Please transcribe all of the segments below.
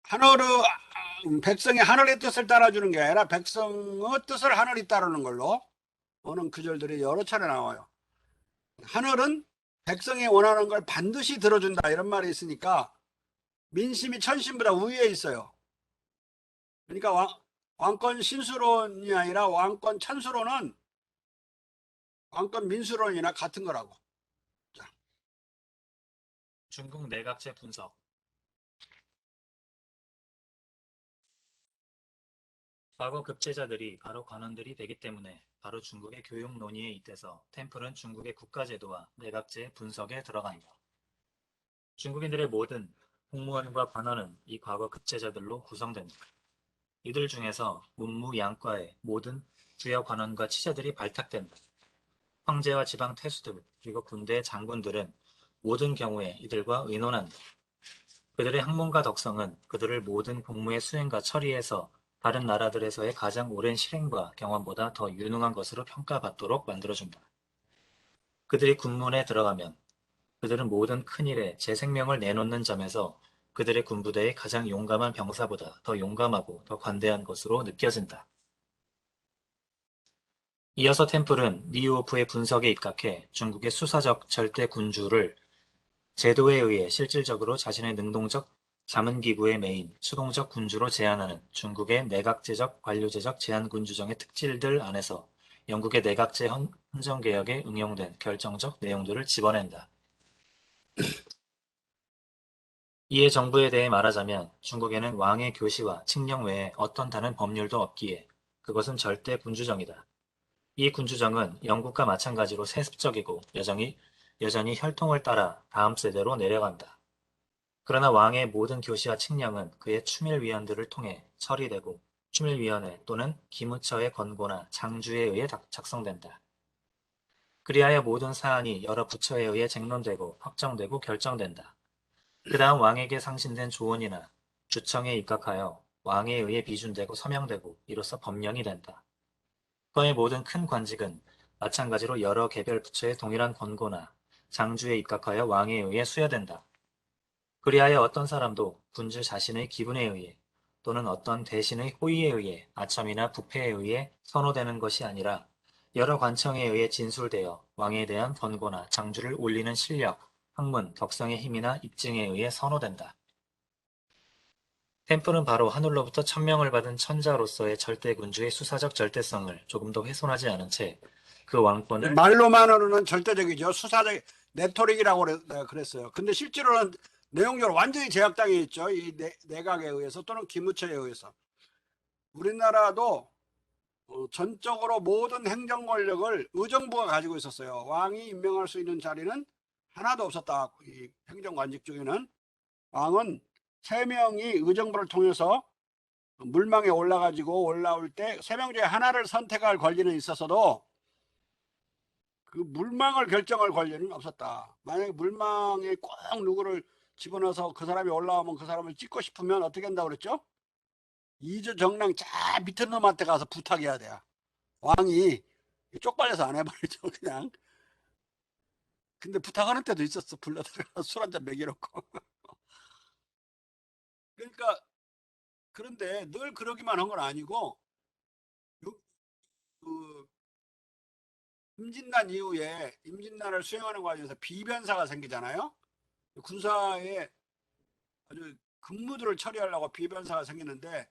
하늘의 백성이 하늘의 뜻을 따라주는 게 아니라 백성의 뜻을 하늘이 따르는 걸로 오는 구절들이 여러 차례 나와요. 하늘은 백성이 원하는 걸 반드시 들어준다 이런 말이 있으니까 민심이 천심보다 우위에 있어요. 그러니까 왕권 신수론이 아니라 왕권 찬수론은 왕권 민수론이나 같은 거라고. 자, 중국 내각제 분석. 과거 급제자들이 바로 관원들이 되기 때문에 바로 중국의 교육 논의에 잇대서 템플은 중국의 국가제도와 내각제 분석에 들어간다. 중국인들의 모든 공무원과 관원은 이 과거 급제자들로 구성된다. 이들 중에서 문무양과의 모든 부여 관원과 치자들이 발탁된다. 황제와 지방 태수들 그리고 군대의 장군들은 모든 경우에 이들과 의논한다. 그들의 학문과 덕성은 그들을 모든 공무의 수행과 처리에서 다른 나라들에서의 가장 오랜 실행과 경험보다 더 유능한 것으로 평가받도록 만들어준다. 그들이 군문에 들어가면 그들은 모든 큰일에 제 생명을 내놓는 점에서 그들의 군부대의 가장 용감한 병사보다 더 용감하고 더 관대한 것으로 느껴진다. 이어서 템플은 리우오프의 분석에 입각해 중국의 수사적 절대 군주를 제도에 의해 실질적으로 자신의 능동적 자문기구의 메인, 수동적 군주로 제한하는 중국의 내각제적 관료제적 제한군주정의 특질들 안에서 영국의 내각제 헌정개혁에 응용된 결정적 내용들을 집어낸다. 이에 정부에 대해 말하자면 중국에는 왕의 교시와 칙령 외에 어떤 다른 법률도 없기에 그것은 절대 군주정이다. 이 군주정은 영국과 마찬가지로 세습적이고 여전히 혈통을 따라 다음 세대로 내려간다. 그러나 왕의 모든 교시와 칙령은 그의 추밀위원들을 통해 처리되고 추밀위원회 또는 기무처의 권고나 장주에 의해 작성된다. 그리하여 모든 사안이 여러 부처에 의해 쟁론되고 확정되고 결정된다. 그 다음 왕에게 상신된 조언이나 주청에 입각하여 왕에 의해 비준되고 서명되고 이로써 법령이 된다. 국가의 모든 큰 관직은 마찬가지로 여러 개별 부처의 동일한 권고나 장주에 입각하여 왕에 의해 수여된다. 그리하여 어떤 사람도 군주 자신의 기분에 의해 또는 어떤 대신의 호의에 의해 아첨이나 부패에 의해 선호되는 것이 아니라 여러 관청에 의해 진술되어 왕에 대한 권고나 장주를 올리는 실력, 학문, 덕성의 힘이나 입증에 의해 선호된다. 템플은 바로 하늘로부터 천명을 받은 천자로서의 절대군주의 수사적 절대성을 조금 더 훼손하지 않은 채 그 왕권을 말로만으로는 절대적이죠. 수사적 네토릭이라고 그랬어요. 근데 실제로는 내용적으로 완전히 제약당해 있죠. 이 내각에 의해서 또는 기무처에 의해서. 우리나라도 전적으로 모든 행정 권력을 의정부가 가지고 있었어요. 왕이 임명할 수 있는 자리는 하나도 없었다. 이 행정관직 중에는 왕은 3명이 의정부를 통해서 물망에 올라가지고 올라올 때 3명 중에 하나를 선택할 권리는 있었어도 그 물망을 결정할 권리는 없었다. 만약에 물망에 꼭 누구를 집어넣어서 그 사람이 올라오면 그 사람을 찍고 싶으면 어떻게 한다고 그랬죠? 이주정랑 저 밑에 놈한테 가서 부탁해야 돼. 왕이 쪽팔려서 안 해버리죠, 그냥. 근데 부탁하는 때도 있었어. 불러다가 술 한잔 먹여놓고. 그러니까 그런데 늘 그러기만 한 건 아니고 그 임진란 이후에 임진란을 수행하는 과정에서 비변사가 생기잖아요. 군사에 아주 근무들을 처리하려고 비변사가 생기는데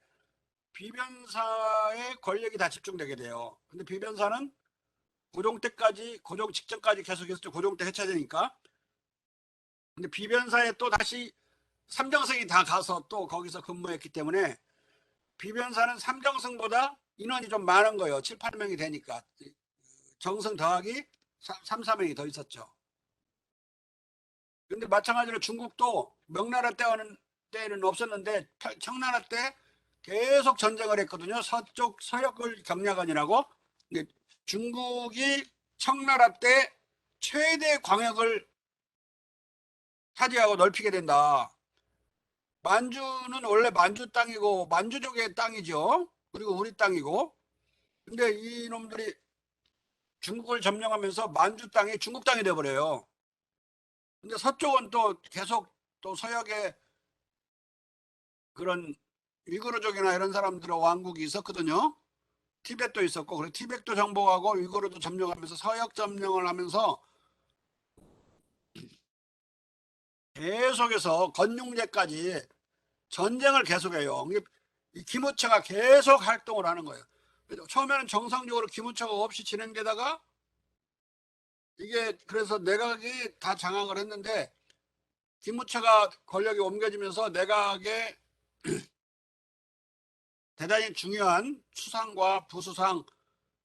비변사의 권력이 다 집중되게 돼요. 근데 비변사는 고종 때까지 고종 직전까지 계속해서 고종 때 해체되니까 근데 비변사에 또 다시 삼정승이 다 가서 또 거기서 근무했기 때문에 비변사는 삼정승보다 인원이 좀 많은 거예요. 7, 8명이 되니까 정승 더하기 3, 4명이 더 있었죠. 근데 마찬가지로 중국도 명나라 때는 없었는데 청나라 때 계속 전쟁을 했거든요. 서쪽 서역을 경략원이라고. 근데 중국이 청나라 때 최대 광역을 차지하고 넓히게 된다. 만주는 원래 만주 땅이고 만주족의 땅이죠. 그리고 우리 땅이고. 근데 이놈들이 중국을 점령하면서 만주 땅이 중국 땅이 돼버려요. 근데 서쪽은 또 계속 또 서역에 그런 위구르족이나 이런 사람들의 왕국이 있었거든요. 티벳도 있었고, 그리고 티벳도 정복하고 위구르도 점령하면서 서역 점령을 하면서 계속해서 건중제까지 전쟁을 계속해요. 이 기무차가 계속 활동을 하는 거예요. 처음에는 정상적으로 기무차가 없이 진행되다가 이게 그래서 내각이 다 장악을 했는데 기무차가 권력이 옮겨지면서 내각에 대단히 중요한 수상과 부수상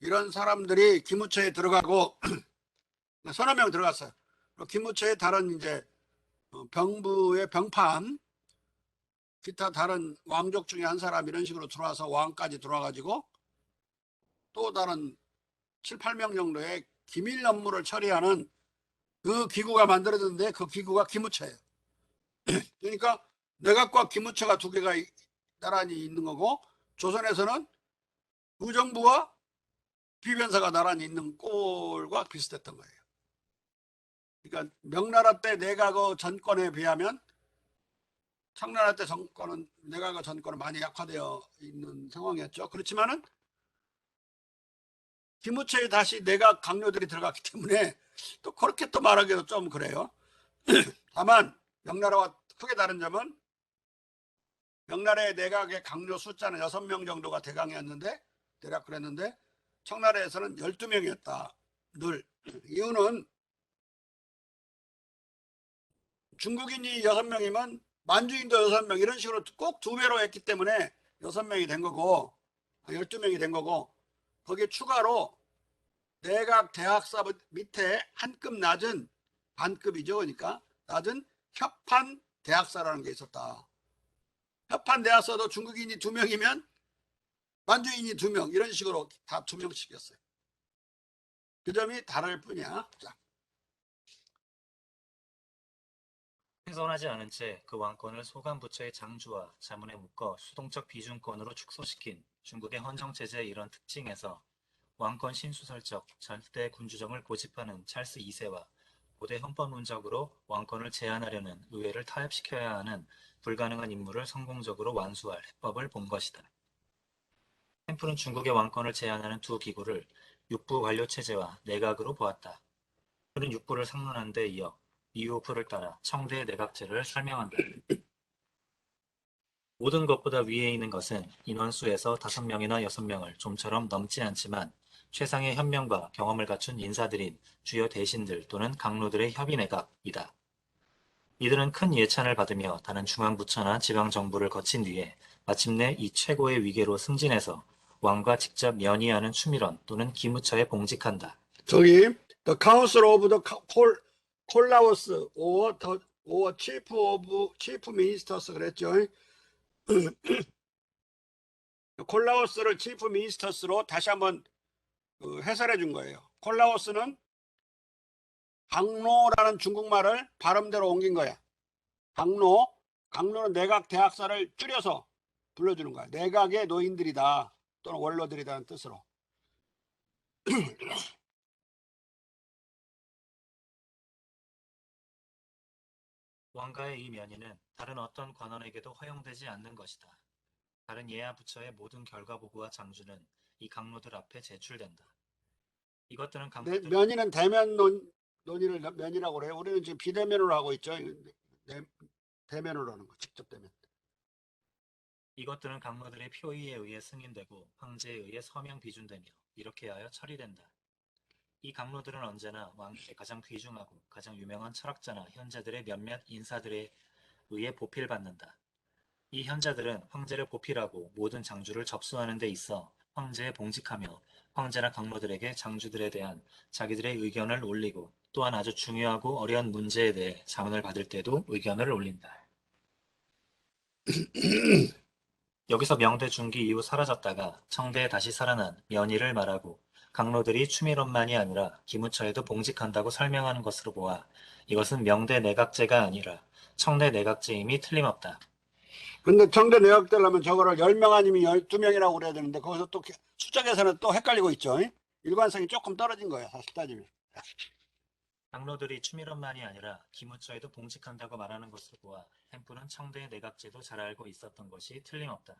이런 사람들이 기무차에 들어가고 서너 명 들어갔어요. 기무차에 다른 이제 병부의 병판 기타 다른 왕족 중에 한 사람 이런 식으로 들어와서 왕까지 들어와가지고 또 다른 7, 8명 정도의 기밀 업무를 처리하는 그 기구가 만들어졌는데 그 기구가 기무차예요. 그러니까 내각과 기무차가 두 개가 나란히 있는 거고 조선에서는 의정부와 비변사가 나란히 있는 꼴과 비슷했던 거예요. 그러니까 명나라 때 내각의 전권에 비하면 청나라 때 정권은 내각의 전권은 많이 약화되어 있는 상황이었죠. 그렇지만은 기무차에 다시 내각 강요들이 들어갔기 때문에 또 그렇게 또 말하기도 좀 그래요. 다만 명나라와 크게 다른 점은 명나라의 내각의 강요 숫자는 6명 정도가 대강이었는데 대략 그랬는데 청나라에서는 12명이었다. 늘. 이유는 중국인이 6명이면 만주인도 6명 이런 식으로 꼭 2배로 했기 때문에 6명이 된 거고 12명이 된 거고 거기에 추가로 내각 대학사 밑에 한 급 낮은 반급이죠. 그러니까 낮은 협판 대학사라는 게 있었다. 협판 대학사도 중국인이 2명이면 만주인이 2명 이런 식으로 다 2명씩이었어요. 그 점이 다를 뿐이야. 자. 훼손하지 않은 채 그 왕권을 소관부처의 장주와 자문에 묶어 수동적 비준권으로 축소시킨 중국의 헌정체제의 이런 특징에서 왕권 신수설적 절대 군주정을 고집하는 찰스 2세와 고대 헌법론적으로 왕권을 제한하려는 의회를 타협시켜야 하는 불가능한 임무를 성공적으로 완수할 해법을 본 것이다. 템플은 중국의 왕권을 제한하는 두 기구를 육부 관료체제와 내각으로 보았다. 그는 육부를 상론한 데 이어 이호프를 따라 청대 내각제를 설명한다. 모든 것보다 위에 있는 것은 인원수에서 5명이나 6명을 좀처럼 넘지 않지만 최상의 현명과 경험을 갖춘 인사들인 주요 대신들 또는 강로들의 협의내각이다. 이들은 큰 예찬을 받으며 다른 중앙부처나 지방정부를 거친 뒤에 마침내 이 최고의 위계로 승진해서 왕과 직접 면의하는 추밀원 또는 기무처에 봉직한다. 저기 The Council of the Collaus or Chief Ministers 그랬죠. 콜라우스를 치프 미니스터스로 다시 한번 해설해 준 거예요. 콜라우스는 강로라는 중국말을 발음대로 옮긴 거야. 강로는 내각 대학사를 줄여서 불러주는 거야. 내각의 노인들이다 또는 원로들이다는 뜻으로. 왕가의 이 면의는 다른 어떤 관원에게도 허용되지 않는 것이다. 다른 예하 부처의 모든 결과 보고와 장주는 이 강로들 앞에 제출된다. 이것들은 강로들 면의는 대면 논의를 면이라고 그래요. 우리는 지금 비대면으로 하고 있죠. 대면으로 하는 거, 직접 대면. 이것들은 강로들의 표의에 의해 승인되고 황제에 의해 서명 비준되며 이렇게 하여 처리된다. 이 강로들은 언제나 왕에게 가장 귀중하고 가장 유명한 철학자나 현자들의 몇몇 인사들에 의해 보필받는다. 이 현자들은 황제를 보필하고 모든 장주를 접수하는 데 있어 황제에 봉직하며 황제나 강로들에게 장주들에 대한 자기들의 의견을 올리고 또한 아주 중요하고 어려운 문제에 대해 자문을 받을 때도 의견을 올린다. 여기서 명대 중기 이후 사라졌다가 청대에 다시 살아난 면의를 말하고 강로들이 추밀원만이 아니라 기무처에도 봉직한다고 설명하는 것으로 보아 이것은 명대 내각제가 아니라 청대 내각제임이 틀림없다. 근데 청대 내각되려면 저거를 10명 아니면 12명이라고 그래야 되는데 거기서 또 숫자 계산은 또 헷갈리고 있죠. 일관성이 조금 떨어진 거야 사실 따지면. 장로들이 추밀원만이 아니라 기무처에도 봉직한다고 말하는 것을 보아 템플은 청대의 내각제도 잘 알고 있었던 것이 틀림없다.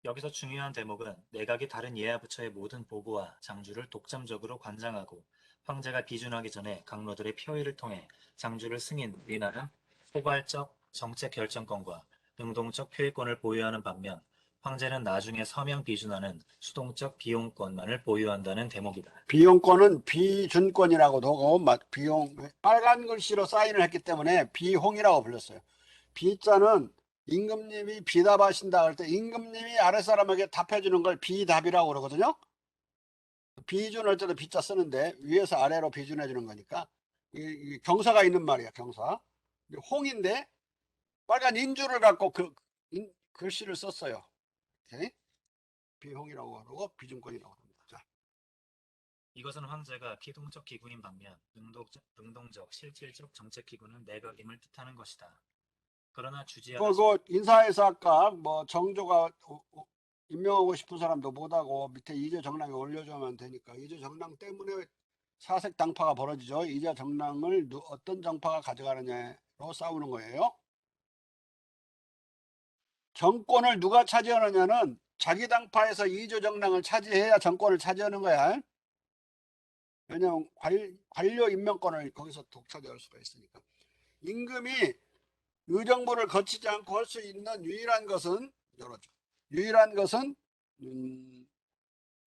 여기서 중요한 대목은 내각이 다른 예하부처의 모든 보고와 장주를 독점적으로 관장하고 황제가 비준하기 전에 강로들의 표의를 통해 장주를 승인, 위하는 포괄적 정책 결정권과 능동적 표의권을 보유하는 반면 황제는 나중에 서명 비준하는 수동적 비용권만을 보유한다는 대목이다. 비용권은 비준권이라고도 하고 비용 빨간 글씨로 사인을 했기 때문에 비홍이라고 불렸어요. 비자는 임금님이 비답하신다 할 때 임금님이 아랫사람에게 답해주는 걸 비답이라고 그러거든요. 비준할 때도 비자 쓰는데 위에서 아래로 비준해 주는 거니까 이 경사가 있는 말이야. 경사. 홍인데 빨간 인주를 갖고 글씨를 썼어요. 오케이? 비홍이라고 하고 비준권이라고 합니다. 자, 이것은 황제가 피동적 기구인 반면 능동적 실질적 정책기구는 내각임을 뜻하는 것이다. 그러나 주지하다시피 그 인사에서 아까 뭐 정조가 임명하고 싶은 사람도 못하고 밑에 이제 정랑에 올려주면 되니까 이제 정랑 때문에 사색 당파가 벌어지죠. 이제 정랑을 어떤 정파가 가져가느냐로 싸우는 거예요. 정권을 누가 차지하느냐는 자기 당파에서 이조 정랑을 차지해야 정권을 차지하는 거야. 왜냐하면 관료 임명권을 거기서 독차지할 수가 있으니까. 임금이 의정부를 거치지 않고 할 수 있는 유일한 것은 열어줘.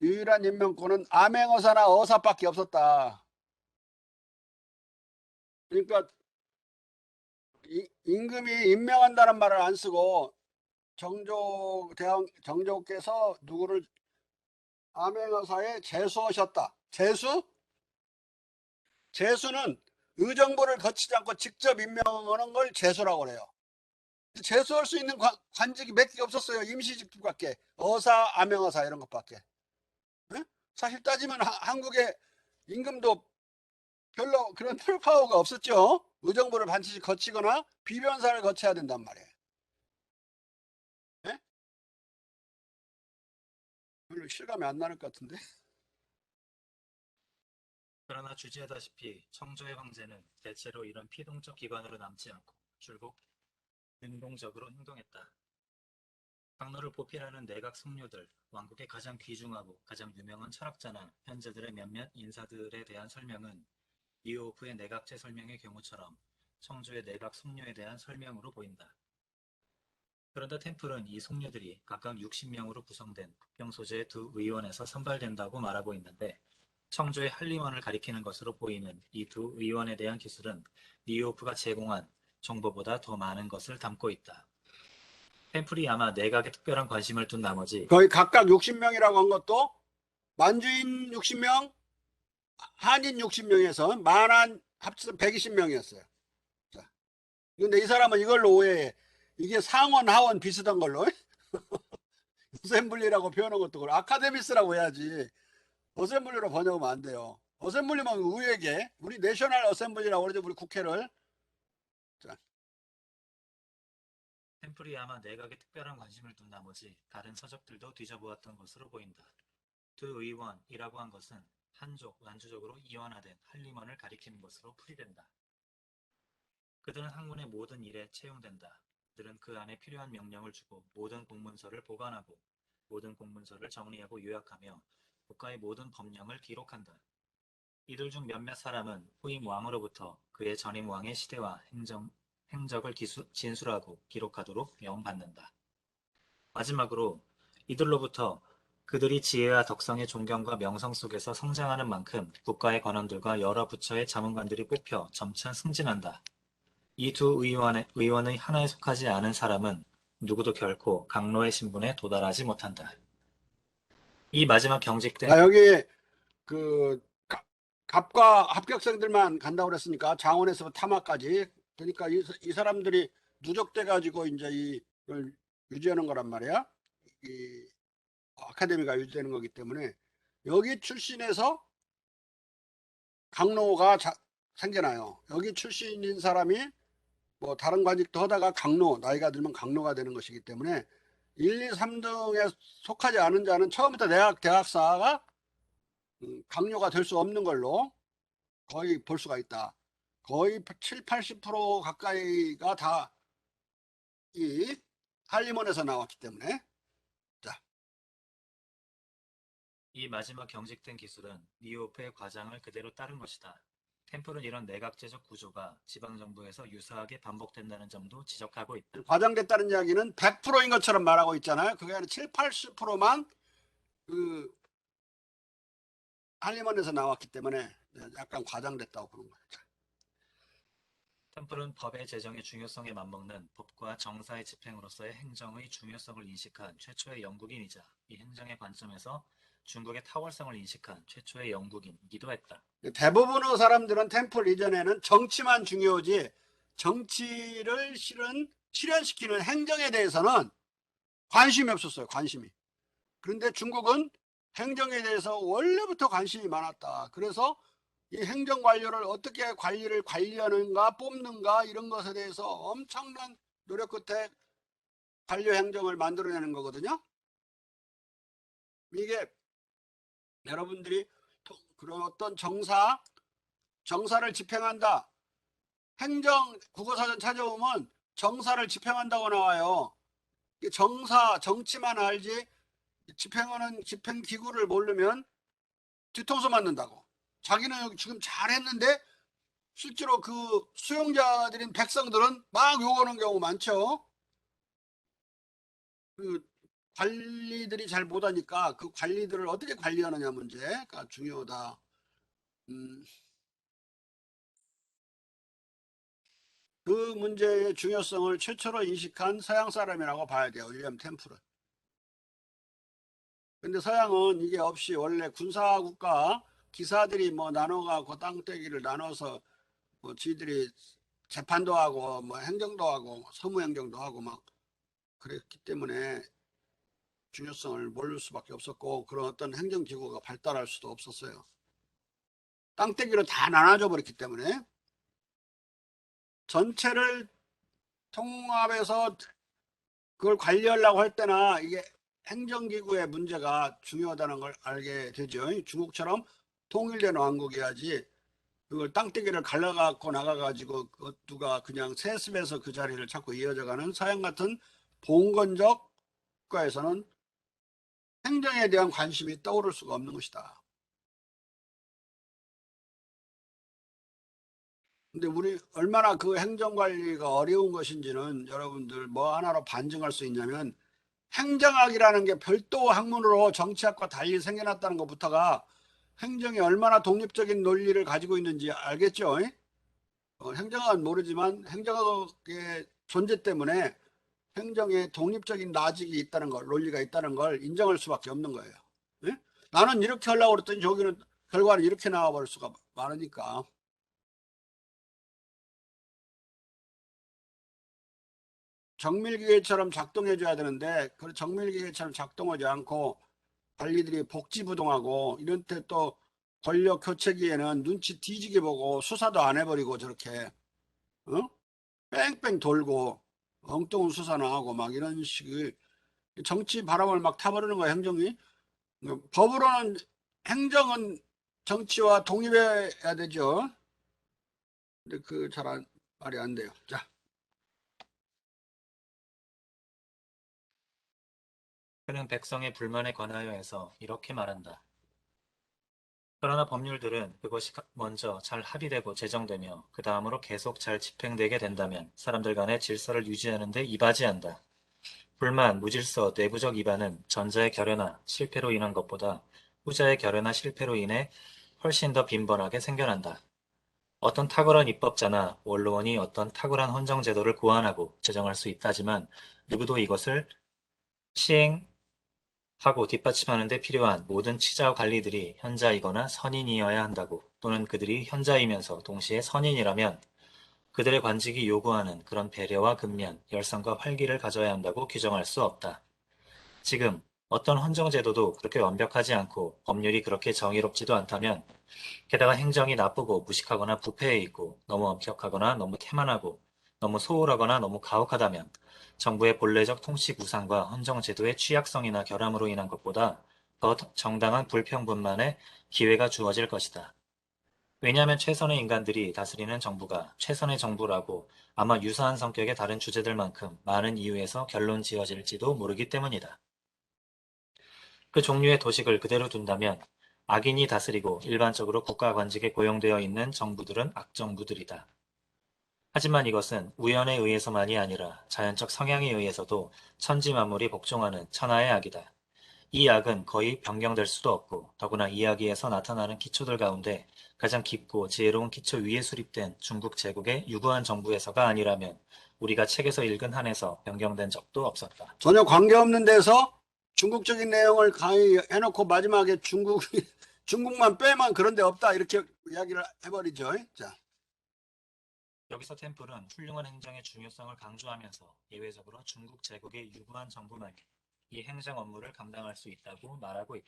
유일한 임명권은 암행어사나 어사밖에 없었다. 그러니까 임금이 임명한다는 말을 안 쓰고 정조께서 누구를 암행어사에 제수하셨다. 제수는 의정부를 거치지 않고 직접 임명하는 걸 제수라고 그래요. 제수할 수 있는 관직이 몇 개 없었어요. 임시직급밖에. 어사, 암행어사 이런 것밖에. 네? 사실 따지면 한국의 임금도 별로 그런 풀파워가 없었죠. 의정부를 반드시 거치거나 비변사를 거쳐야 된단 말이에요. 네? 별로 실감이 안 나는 것 같은데. 그러나 주지하다시피 청조의 황제는 대체로 이런 피동적 기관으로 남지 않고 줄곧 능동적으로 행동했다. 강로를 보필하는 내각 승려들, 왕국의 가장 귀중하고 가장 유명한 철학자나 현재들의 몇몇 인사들에 대한 설명은 리오프의 내각제 설명의 경우처럼 청조의 내각 승려에 대한 설명으로 보인다. 그런데 템플은 이 승려들이 각각 60명으로 구성된 국경 소재의 두 의원에서 선발된다고 말하고 있는데 청조의 할리원을 가리키는 것으로 보이는 이 두 의원에 대한 기술은 리오프가 제공한 정보보다 더 많은 것을 담고 있다. 템플이 아마 내각에 특별한 관심을 둔 나머지 거의 각각 60명이라고 한 것도 만주인 60명, 한인 60명에서 만한 합쳐서 120명이었어요. 자, 근데 이 사람은 이걸로 오해해. 이게 상원, 하원 비슷한 걸로. 어셈블리라고 표현한 것도 그렇고 아카데미스라고 해야지. 어셈블리로 번역하면 안 돼요. 어셈블리면 의회계. 우리 내셔널 어셈블리라고 그러죠. 우리 국회를. 자, 템플이 아마 내각에 특별한 관심을 둔 나머지 다른 서적들도 뒤져보았던 것으로 보인다. 두 의원이라고 한 것은 한족, 완주적으로 이원화된 할리먼을 가리키는 것으로 풀이된다. 그들은 학문의 모든 일에 채용된다. 그들은 그 안에 필요한 명령을 주고 모든 공문서를 보관하고 모든 공문서를 정리하고 요약하며 국가의 모든 법령을 기록한다. 이들 중 몇몇 사람은 후임 왕으로부터 그의 전임 왕의 시대와 행적을 진술하고 기록하도록 명받는다. 마지막으로 이들로부터 그들이 지혜와 덕성의 존경과 명성 속에서 성장하는 만큼 국가의 관원들과 여러 부처의 자문관들이 뽑혀 점차 승진한다. 이 두 의원의 하나에 속하지 않은 사람은 누구도 결코 강로의 신분에 도달하지 못한다. 이 마지막 경직된 여기 그 갑과 합격생들만 간다고 그랬으니까 장원에서 탐화까지. 그러니까 이 사람들이 누적돼 가지고 이제 이걸 유지하는 거란 말이야. 이 아카데미가 유지되는 거기 때문에 여기 출신에서 강로가 생겨나요. 여기 출신인 사람이 뭐 다른 관직도 하다가 나이가 들면 강로가 되는 것이기 때문에 1, 2, 3등에 속하지 않은 자는 처음부터 대학사가 강요가 될 수 없는 걸로 거의 볼 수가 있다. 거의 7, 80% 가까이가 다 이 한림원에서 나왔기 때문에. 자, 이 마지막 경직된 기술은 니오프의 과장을 그대로 따른 것이다. 템플은 이런 내각제적 구조가 지방정부에서 유사하게 반복된다는 점도 지적하고 있다. 과장됐다는 이야기는 100%인 것처럼 말하고 있잖아요. 그게 아니라 7, 80%만 그 한림원에서 나왔기 때문에 약간 과장됐다고 보는 거예요. 템플은 법의 제정의 중요성에 맞먹는 법과 정사의 집행으로서의 행정의 중요성을 인식한 최초의 영국인이자 이 행정의 관점에서 중국의 탁월성을 인식한 최초의 영국인이기도 했다. 대부분의 사람들은 템플 이전에는 정치만 중요하지 정치를 실현시키는 행정에 대해서는 관심이 없었어요. 관심이. 그런데 중국은 행정에 대해서 원래부터 관심이 많았다. 그래서 이 행정 관료를 어떻게 관리하는가 뽑는가 이런 것에 대해서 엄청난 노력 끝에 관료 행정을 만들어내는 거거든요. 이게 여러분들이 그런 어떤 정사를 집행한다. 행정 국어사전 찾아오면 정사를 집행한다고 나와요. 정치만 알지 집행하는 집행기구를 모르면 뒤통수 맞는다고. 자기는 지금 잘했는데 실제로 그 수용자들인 백성들은 막 욕하는 경우 많죠. 그 관리들이 잘 못하니까 그 관리들을 어떻게 관리하느냐 문제가 중요하다. 음, 그 문제의 중요성을 최초로 인식한 서양 사람이라고 봐야 돼요. 윌리엄 템플은. 근데 서양은 이게 없이 원래 군사국가 기사들이 뭐 나눠가고 땅떼기를 나눠서 뭐 지들이 재판도 하고 뭐 행정도 하고 서무행정도 하고 막 그랬기 때문에 중요성을 모를 수밖에 없었고 그런 어떤 행정기구가 발달할 수도 없었어요. 땅떼기로 다 나눠져 버렸기 때문에 전체를 통합해서 그걸 관리하려고 할 때나 이게 행정기구의 문제가 중요하다는 걸 알게 되죠. 중국처럼 통일된 왕국이야지 그걸 땅떼기를 갈라갖고 나가가지고 누가 그냥 세습해서 그 자리를 자꾸 이어져가는 서양 같은 봉건적 국가에서는 행정에 대한 관심이 떠오를 수가 없는 것이다. 근데 우리 얼마나 그 행정관리가 어려운 것인지는 여러분들 뭐 하나로 반증할 수 있냐면 행정학이라는 게 별도 학문으로 정치학과 달리 생겨났다는 것부터가 행정이 얼마나 독립적인 논리를 가지고 있는지 알겠죠? 행정학은 모르지만 행정학의 존재 때문에 행정에 독립적인 라직이 있다는 걸, 논리가 있다는 걸 인정할 수밖에 없는 거예요. 예? 나는 이렇게 하려고 그랬더니 저기는 결과는 이렇게 나와버릴 수가 많으니까. 정밀기계처럼 작동해줘야 되는데 그 정밀기계처럼 작동하지 않고 관리들이 복지부동하고 이런 때 또 권력 교체기에는 눈치 뒤지게 보고 수사도 안 해버리고 저렇게 어? 뺑뺑 돌고 엉뚱한 수사나 하고 막 이런 식의 정치 바람을 막 타버리는 거야 행정이. 법으로는 행정은 정치와 독립해야 되죠. 근데 그 잘 말이 안 돼요. 자, 그는 백성의 불만에 관하여 해서 이렇게 말한다. 그러나 법률들은 그것이 먼저 잘 합의되고 제정되며 그 다음으로 계속 잘 집행되게 된다면 사람들 간의 질서를 유지하는 데 이바지한다. 불만, 무질서, 내부적 이반은 전자의 결여나 실패로 인한 것보다 후자의 결여나 실패로 인해 훨씬 더 빈번하게 생겨난다. 어떤 탁월한 입법자나 원로원이 어떤 탁월한 헌정제도를 고안하고 제정할 수 있다지만 누구도 이것을 시행하고 뒷받침하는 데 필요한 모든 치자 관리들이 현자이거나 선인이어야 한다고 또는 그들이 현자이면서 동시에 선인이라면 그들의 관직이 요구하는 그런 배려와 근면, 열성과 활기를 가져야 한다고 규정할 수 없다. 지금 어떤 헌정제도도 그렇게 완벽하지 않고 법률이 그렇게 정의롭지도 않다면 게다가 행정이 나쁘고 무식하거나 부패해 있고 너무 엄격하거나 너무 태만하고 너무 소홀하거나 너무 가혹하다면 정부의 본래적 통치 구상과 헌정제도의 취약성이나 결함으로 인한 것보다 더 정당한 불평분만의 기회가 주어질 것이다. 왜냐하면 최선의 인간들이 다스리는 정부가 최선의 정부라고 아마 유사한 성격의 다른 주제들만큼 많은 이유에서 결론 지어질지도 모르기 때문이다. 그 종류의 도식을 그대로 둔다면 악인이 다스리고 일반적으로 국가 관직에 고용되어 있는 정부들은 악정부들이다. 하지만 이것은 우연에 의해서만이 아니라 자연적 성향에 의해서도 천지만물이 복종하는 천하의 악이다. 이 악은 거의 변경될 수도 없고 더구나 이야기에서 나타나는 기초들 가운데 가장 깊고 지혜로운 기초 위에 수립된 중국 제국의 유구한 정부에서가 아니라면 우리가 책에서 읽은 한에서 변경된 적도 없었다. 전혀 관계없는 데서 중국적인 내용을 강의 해놓고 마지막에 중국만 빼면 그런 데 없다 이렇게 이야기를 해버리죠. 자, 여기서 템플은 훌륭한 행정의 중요성을 강조하면서 예외적으로 중국 제국의 유구한 정부만이 이 행정 업무를 감당할 수 있다고 말하고 있다.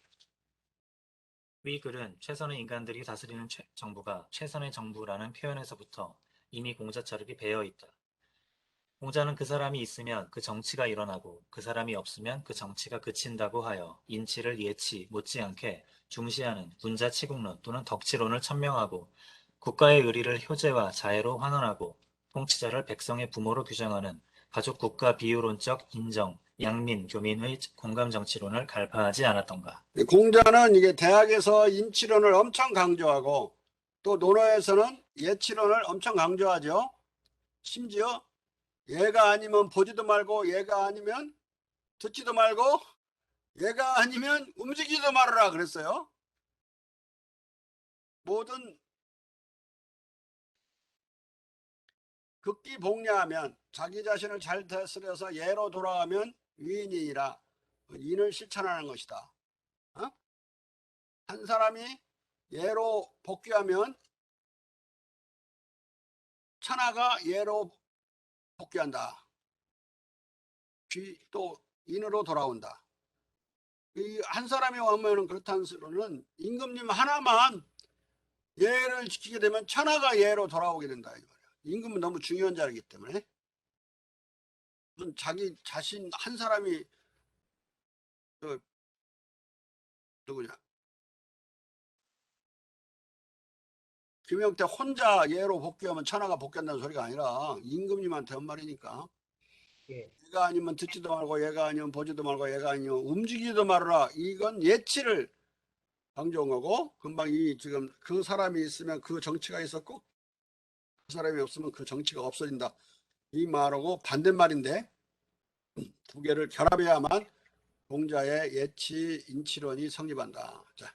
위 글은 최선의 인간들이 다스리는 정부가 최선의 정부라는 표현에서부터 이미 공자처럼 배어 있다. 공자는 그 사람이 있으면 그 정치가 일어나고 그 사람이 없으면 그 정치가 그친다고 하여 인치를 예치 못지않게 중시하는 군자치국론 또는 덕치론을 천명하고 국가의 의리를 효제와 자애로 환원하고 통치자를 백성의 부모로 규정하는 가족국가 비유론적 인정, 양민, 교민의 공감정치론을 갈파하지 않았던가. 공자는 이게 대학에서 인치론을 엄청 강조하고 또 논어에서는 예치론을 엄청 강조하죠. 심지어 얘가 아니면 보지도 말고 얘가 아니면 듣지도 말고 얘가 아니면 움직이지도 말아라 그랬어요. 모든 극기복려하면 자기 자신을 잘 다스려서 예로 돌아가면 위인이니라. 인을 실천하는 것이다. 어? 한 사람이 예로 복귀하면 천하가 예로 복귀한다. 또 인으로 돌아온다. 이 한 사람이 오면 그렇다는 소리는 임금님 하나만 예를 지키게 되면 천하가 예로 돌아오게 된다. 임금은 너무 중요한 자리이기 때문에 자기 자신 한 사람이 그 누구냐 김영태 혼자 예로 복귀하면 천하가 복귀한다는 소리가 아니라 임금님한테 한 말이니까 예. 얘가 아니면 듣지도 말고 얘가 아니면 보지도 말고 얘가 아니면 움직이지도 말아라. 이건 예치를 강조한 거고 금방 이 지금 그 사람이 있으면 그 정치가 있었고 그 사람이 없으면 그 정치가 없어진다. 이 말하고 반대말인데 두 개를 결합해야만 공자의 예치 인치론이 성립한다. 자,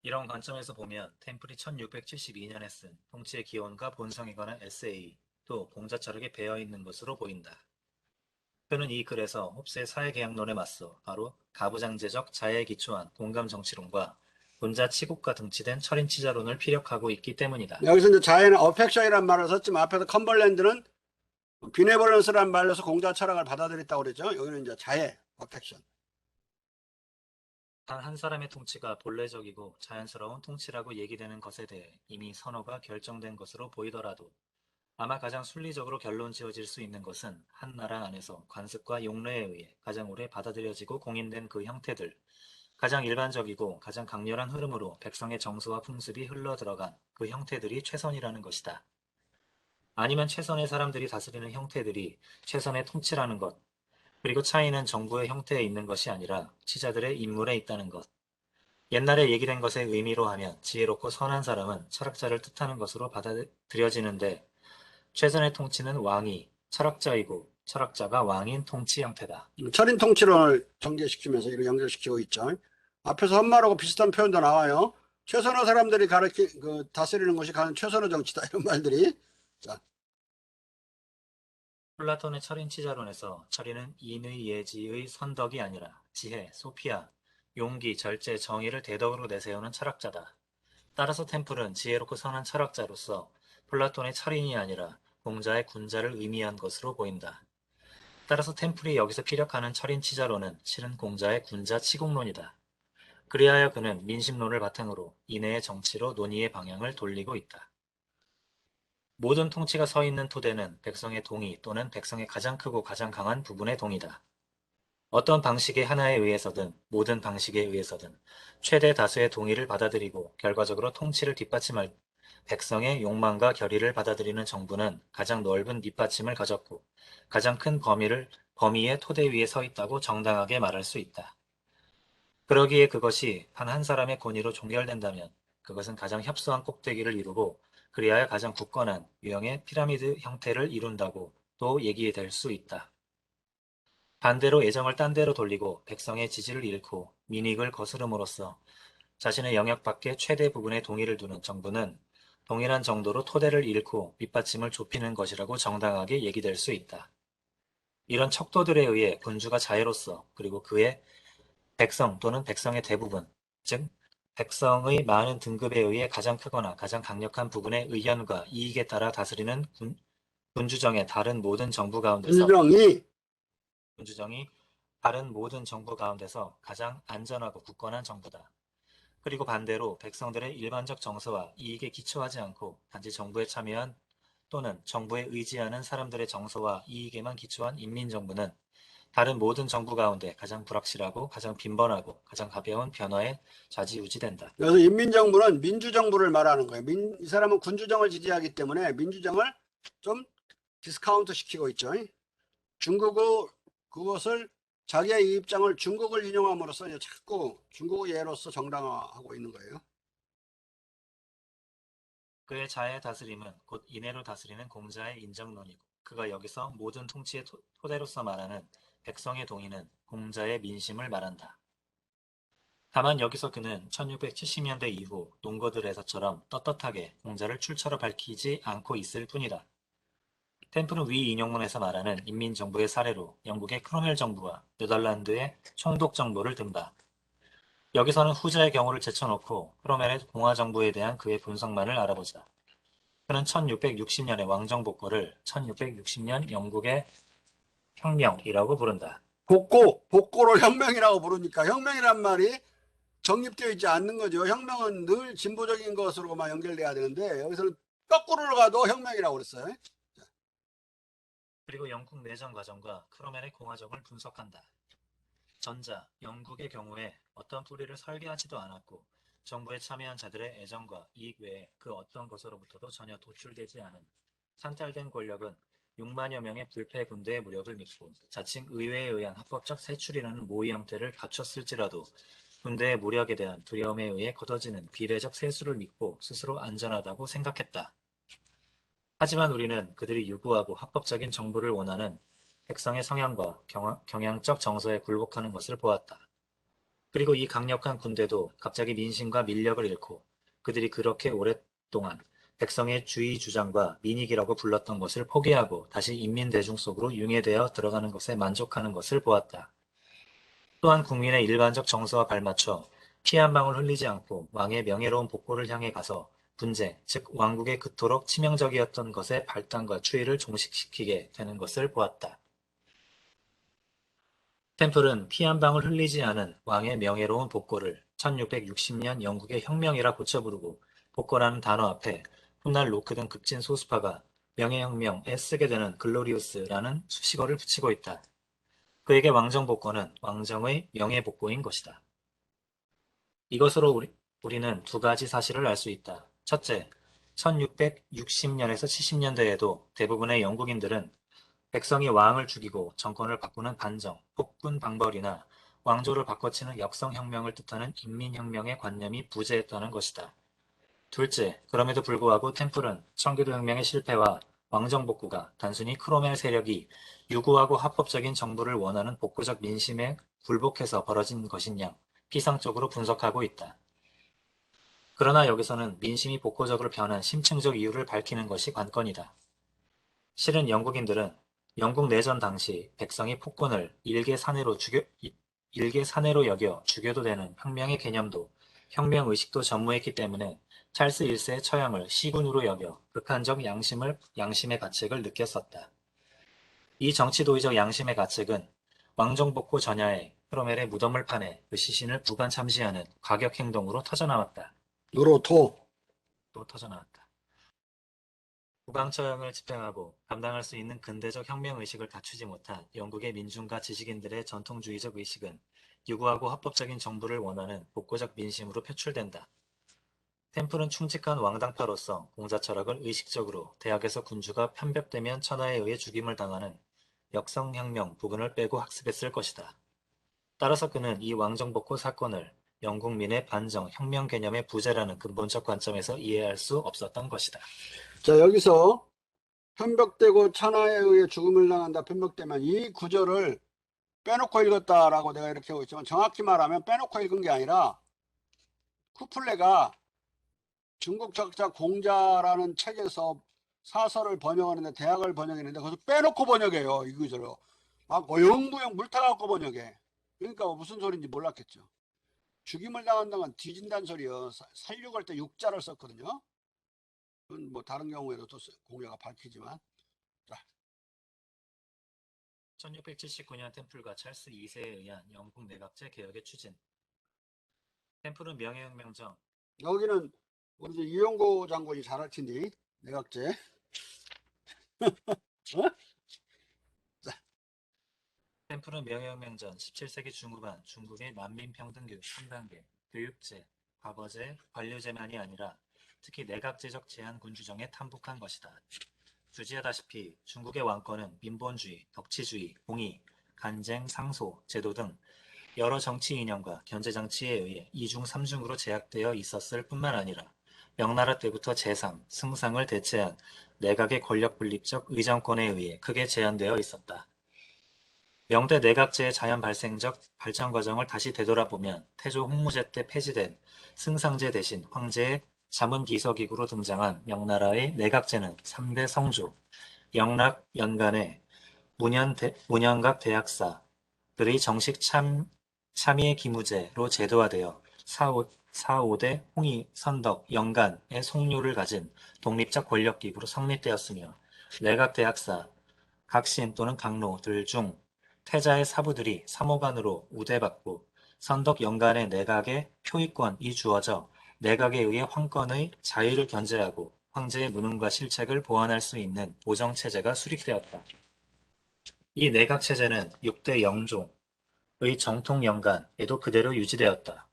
이런 관점에서 보면 템플이 1672년에 쓴 통치의 기원과 본성에 관한 에세이도 공자철학에 배어 있는 것으로 보인다. 그는 이 글에서 홉스의 사회계약론에 맞서 바로 가부장제적 자애에 기초한 공감정치론과 군자치국과 등치된 철인치자론을 피력하고 있기 때문이다. 여기서 이제 자해는 어펙션이라는 말을 썼지만 앞에서 컴벌랜드는 비네버런스라는 말로서 공자 철학을 받아들였다고 그랬죠. 여기는 이제 자해, 어펙션. 단 한 사람의 통치가 본래적이고 자연스러운 통치라고 얘기되는 것에 대해 이미 선호가 결정된 것으로 보이더라도 아마 가장 순리적으로 결론 지어질 수 있는 것은 한 나라 안에서 관습과 용례에 의해 가장 오래 받아들여지고 공인된 그 형태들, 가장 일반적이고 가장 강렬한 흐름으로 백성의 정서와 풍습이 흘러들어간 그 형태들이 최선이라는 것이다. 아니면 최선의 사람들이 다스리는 형태들이 최선의 통치라는 것, 그리고 차이는 정부의 형태에 있는 것이 아니라 치자들의 인물에 있다는 것. 옛날에 얘기된 것의 의미로 하면 지혜롭고 선한 사람은 철학자를 뜻하는 것으로 받아들여지는데 최선의 통치는 왕이 철학자이고 철학자가 왕인 통치 형태다. 철인 통치론을 전개시키면서 이를 연결시키고 있죠. 앞에서 한 말하고 비슷한 표현도 나와요. 최선의 사람들이 다스리는 것이 가장 최선의 정치다. 이런 말들이. 자, 플라톤의 철인치자론에서 철인은 인의 예지의 선덕이 아니라 지혜, 소피아, 용기, 절제, 정의를 대덕으로 내세우는 철학자다. 따라서 템플은 지혜롭고 선한 철학자로서 플라톤의 철인이 아니라 공자의 군자를 의미한 것으로 보인다. 따라서 템플이 여기서 피력하는 철인치자론은 실은 공자의 군자 치국론이다. 그리하여 그는 민심론을 바탕으로 인해의 정치로 논의의 방향을 돌리고 있다. 모든 통치가 서 있는 토대는 백성의 동의 또는 백성의 가장 크고 가장 강한 부분의 동의다. 어떤 방식의 하나에 의해서든 모든 방식에 의해서든 최대 다수의 동의를 받아들이고 결과적으로 통치를 뒷받침할 백성의 욕망과 결의를 받아들이는 정부는 가장 넓은 밑받침을 가졌고 가장 큰 범위의 토대 위에 서 있다고 정당하게 말할 수 있다. 그러기에 그것이 단 한 사람의 권위로 종결된다면 그것은 가장 협소한 꼭대기를 이루고 그리하여 가장 굳건한 유형의 피라미드 형태를 이룬다고 또 얘기될 수 있다. 반대로 애정을 딴 데로 돌리고 백성의 지지를 잃고 민익을 거스름으로써 자신의 영역 밖의 최대 부분의 동의를 두는 정부는 동일한 정도로 토대를 잃고 밑받침을 좁히는 것이라고 정당하게 얘기될 수 있다. 이런 척도들에 의해 군주가 자유로서 그리고 그의 백성 또는 백성의 대부분, 즉 백성의 많은 등급에 의해 가장 크거나 가장 강력한 부분의 의견과 이익에 따라 다스리는 군주정의 다른 모든 정부 가운데서 군주정이 군주정이 다른 모든 정부 가운데서 가장 안전하고 굳건한 정부다. 그리고 반대로 백성들의 일반적 정서와 이익에 기초하지 않고 단지 정부에 참여한 또는 정부에 의지하는 사람들의 정서와 이익에만 기초한 인민정부는 다른 모든 정부 가운데 가장 불확실하고 가장 빈번하고 가장 가벼운 변화에 좌지우지된다. 그래서 인민정부는 민주정부를 말하는 거예요. 이 사람은 군주정을 지지하기 때문에 민주정을 좀 디스카운트 시키고 있죠. 중국은 그것을 자기의 입장을 중국을 인용함으로써 이제 자꾸 중국의 예로서 정당화하고 있는 거예요. 그의 자의 다스림은 곧 인애로 다스리는 공자의 인정론이고 그가 여기서 모든 통치의 토대로서 말하는 백성의 동의는 공자의 민심을 말한다. 다만 여기서 그는 1670년대 이후 농거들에서처럼 떳떳하게 공자를 출처로 밝히지 않고 있을 뿐이다. 템플은 위 인용문에서 말하는 인민정부의 사례로 영국의 크로멜 정부와 네덜란드의 총독 정부를 든다. 여기서는 후자의 경우를 제쳐놓고 크로멜의 공화정부에 대한 그의 분석만을 알아보자. 그는 1660년의 왕정복고를 1660년 영국의 혁명이라고 부른다. 복고를 혁명이라고 부르니까 혁명이란 말이 정립되어 있지 않는 거죠. 혁명은 늘 진보적인 것으로만 연결돼야 되는데 여기서는 거꾸로 가도 혁명이라고 그랬어요. 그리고 영국 내정 과정과 크로멜의 공화정을 분석한다. 전자, 영국의 경우에 어떤 뿌리를 설계하지도 않았고 정부에 참여한 자들의 애정과 이익 외에 그 어떤 것으로부터도 전혀 도출되지 않은 산탈된 권력은 6만여 명의 불패 군대의 무력을 믿고 자칭 의회에 의한 합법적 세출이라는 모의 형태를 갖췄을지라도 군대의 무력에 대한 두려움에 의해 걷어지는 비례적 세수를 믿고 스스로 안전하다고 생각했다. 하지만 우리는 그들이 유구하고 합법적인 정부를 원하는 백성의 성향과 경향적 정서에 굴복하는 것을 보았다. 그리고 이 강력한 군대도 갑자기 민심과 민력을 잃고 그들이 그렇게 오랫동안 백성의 주의 주장과 민익이라고 불렀던 것을 포기하고 다시 인민 대중 속으로 융해되어 들어가는 것에 만족하는 것을 보았다. 또한 국민의 일반적 정서와 발맞춰 피 한 방울 흘리지 않고 왕의 명예로운 복고를 향해 가서 분쟁, 즉 왕국의 그토록 치명적이었던 것의 발단과 추이를 종식시키게 되는 것을 보았다. 템플은 피 한 방울 흘리지 않은 왕의 명예로운 복고를 1660년 영국의 혁명이라 고쳐 부르고 복고라는 단어 앞에 훗날 로크 등 극진 소수파가 명예혁명에 쓰게 되는 글로리우스라는 수식어를 붙이고 있다. 그에게 왕정복고는 왕정의 명예복고인 것이다. 이것으로 우리는 두 가지 사실을 알 수 있다. 첫째, 1660년에서 70년대에도 대부분의 영국인들은 백성이 왕을 죽이고 정권을 바꾸는 반정, 폭군 방벌이나 왕조를 바꿔치는 역성혁명을 뜻하는 인민혁명의 관념이 부재했다는 것이다. 둘째, 그럼에도 불구하고 템플은 청교도혁명의 실패와 왕정복구가 단순히 크로멜 세력이 유구하고 합법적인 정부를 원하는 복구적 민심에 굴복해서 벌어진 것인 양 피상적으로 분석하고 있다. 그러나 여기서는 민심이 복고적으로 변한 심층적 이유를 밝히는 것이 관건이다. 실은 영국인들은 영국 내전 당시 백성이 폭군을 일개 사내로 여겨 죽여도 되는 혁명의 개념도 혁명의식도 전무했기 때문에 찰스 1세의 처형을 시군으로 여겨 극한적 양심의 가책을 느꼈었다. 이 정치도의적 양심의 가책은 왕정복고 전야에 크로멜의 무덤을 파내 그 시신을 부관 참시하는 과격 행동으로 터져나왔다. 노로토. 또 터져나왔다. 국왕처형을 집행하고 감당할 수 있는 근대적 혁명의식을 갖추지 못한 영국의 민중과 지식인들의 전통주의적 의식은 유구하고 합법적인 정부를 원하는 복고적 민심으로 표출된다. 템플은 충직한 왕당파로서 공자 철학을 의식적으로 대학에서 군주가 편벽되면 천하에 의해 죽임을 당하는 역성혁명 부분을 빼고 학습했을 것이다. 따라서 그는 이 왕정복고 사건을 영국민의 반정 혁명 개념의 부재라는 근본적 관점에서 이해할 수 없었던 것이다. 자, 여기서 편벽되고 천하에 의해 죽음을 당한다, 편벽되면, 이 구절을 빼놓고 읽었다라고 내가 이렇게 하고 있지만, 정확히 말하면 빼놓고 읽은 게 아니라 쿠플레가 중국 적자 공자라는 책에서 사설을 번역하는데, 대학을 번역했는데 거기서 빼놓고 번역해요. 이 구절을 막 어영부영 물타갖고 번역해. 그러니까 무슨 소리인지 몰랐겠죠. 죽임을 당한다면 뒤진다는 소리요. 살육할 때 육자를 썼거든요. 그건 뭐 다른 경우에도 또 공자가 밝히지만. 자, 1679년 템플과 찰스 2세에 의한 영국 내각제 개혁의 추진. 템플은 명예혁명 전 여기는 우리 이제 이용고 장군이 잘할 텐데, 내각제. 어? 템플은 명예혁명 전 17세기 중후반 중국의 만민평등교육 3단계, 교육제, 과거제, 관료제만이 아니라 특히 내각제적 제한 군주정에 탐복한 것이다. 주지하다시피 중국의 왕권은 민본주의, 덕치주의, 공의, 간쟁, 상소, 제도 등 여러 정치 이념과 견제장치에 의해 이중 삼중으로 제약되어 있었을 뿐만 아니라 명나라 때부터 제3, 승상을 대체한 내각의 권력 분립적 의정권에 의해 크게 제한되어 있었다. 명대 내각제의 자연 발생적 발전 과정을 다시 되돌아보면 태조 홍무제 때 폐지된 승상제 대신 황제의 자문비서기구로 등장한 명나라의 내각제는 3대 성조, 영락 연간의 문현각 대학사들의 정식 참의의 기무제로 제도화되어 4.5대 홍의, 선덕, 영간의 속료를 가진 독립적 권력기구로 성립되었으며 내각대학사, 각신 또는 각로들 중 태자의 사부들이 사모관으로 우대받고 선덕 영간의 내각의 표의권이 주어져 내각에 의해 황권의 자유를 견제하고 황제의 무능과 실책을 보완할 수 있는 보정체제가 수립되었다. 이 내각체제는 6대 영종의 정통 연간에도 그대로 유지되었다.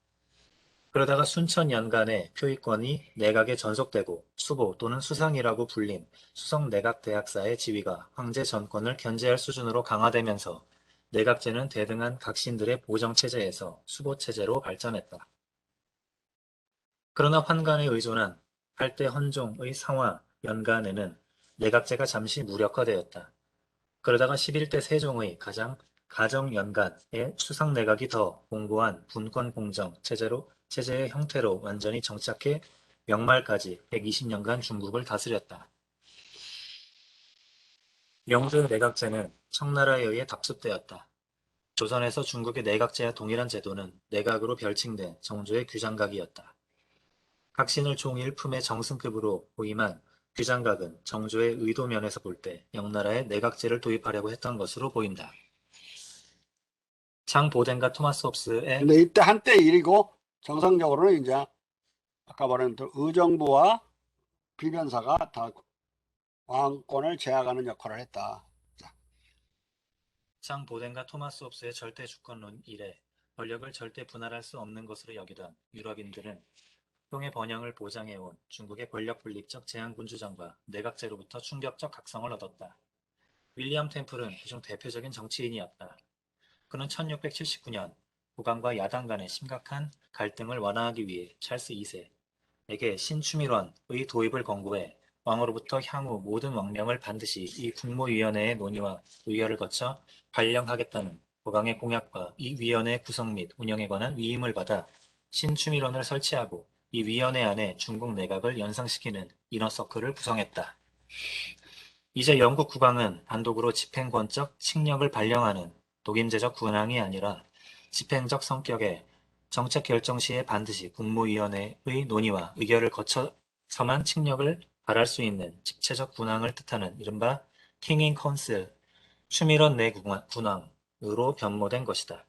그러다가 순천 연간의 표의권이 내각에 전속되고 수보 또는 수상이라고 불린 수성 내각대학사의 지위가 황제 전권을 견제할 수준으로 강화되면서 내각제는 대등한 각신들의 보정체제에서 수보체제로 발전했다. 그러나 환관에 의존한 8대 헌종의 상화 연간에는 내각제가 잠시 무력화되었다. 그러다가 11대 세종의 가정 연간에 수상 내각이 더 공고한 분권 공정 체제의 형태로 완전히 정착해 명말까지 120년간 중국을 다스렸다. 영조 내각제는 청나라에 의해 답습되었다. 조선에서 중국의 내각제와 동일한 제도는 내각으로 별칭된 정조의 규장각이었다. 각신을 종일품의 정승급으로 보이만 규장각은 정조의 의도 면에서 볼 때 명나라에 내각제를 도입하려고 했던 것으로 보인다. 장 보덴과 토마스 홉스의 근데 이때 한때 일이고, 정상적으로는 이제 아까 말한 의정부와 비변사가 다 왕권을 제약하는 역할을 했다. 자, 장 보덴과 토마스 홉스의 절대 주권론 이래 권력을 절대 분할할 수 없는 것으로 여기던 유럽인들은 통의 번영을 보장해온 중국의 권력 분립적 제한군주정과 내각제로부터 충격적 각성을 얻었다. 윌리엄 템플은 그중 대표적인 정치인이었다. 그는 1679년 국왕과 야당 간의 심각한 갈등을 완화하기 위해 찰스 2세에게 신추밀원의 도입을 권고해 왕으로부터 향후 모든 왕명을 반드시 이 국무위원회의 논의와 의결을 거쳐 발령하겠다는 국왕의 공약과 이 위원회의 구성 및 운영에 관한 위임을 받아 신추밀원을 설치하고 이 위원회 안에 중국 내각을 연상시키는 이너서클을 구성했다. 이제 영국 국왕은 단독으로 집행권적 칙령을 발령하는 독임제적 군왕이 아니라 집행적 성격의 정책 결정 시에 반드시 국무위원회의 논의와 의결을 거쳐서만 칙령을 발할 수 있는 집체적 군왕을 뜻하는 이른바 킹 인 컨실, 추밀원 내 군왕으로 변모된 것이다.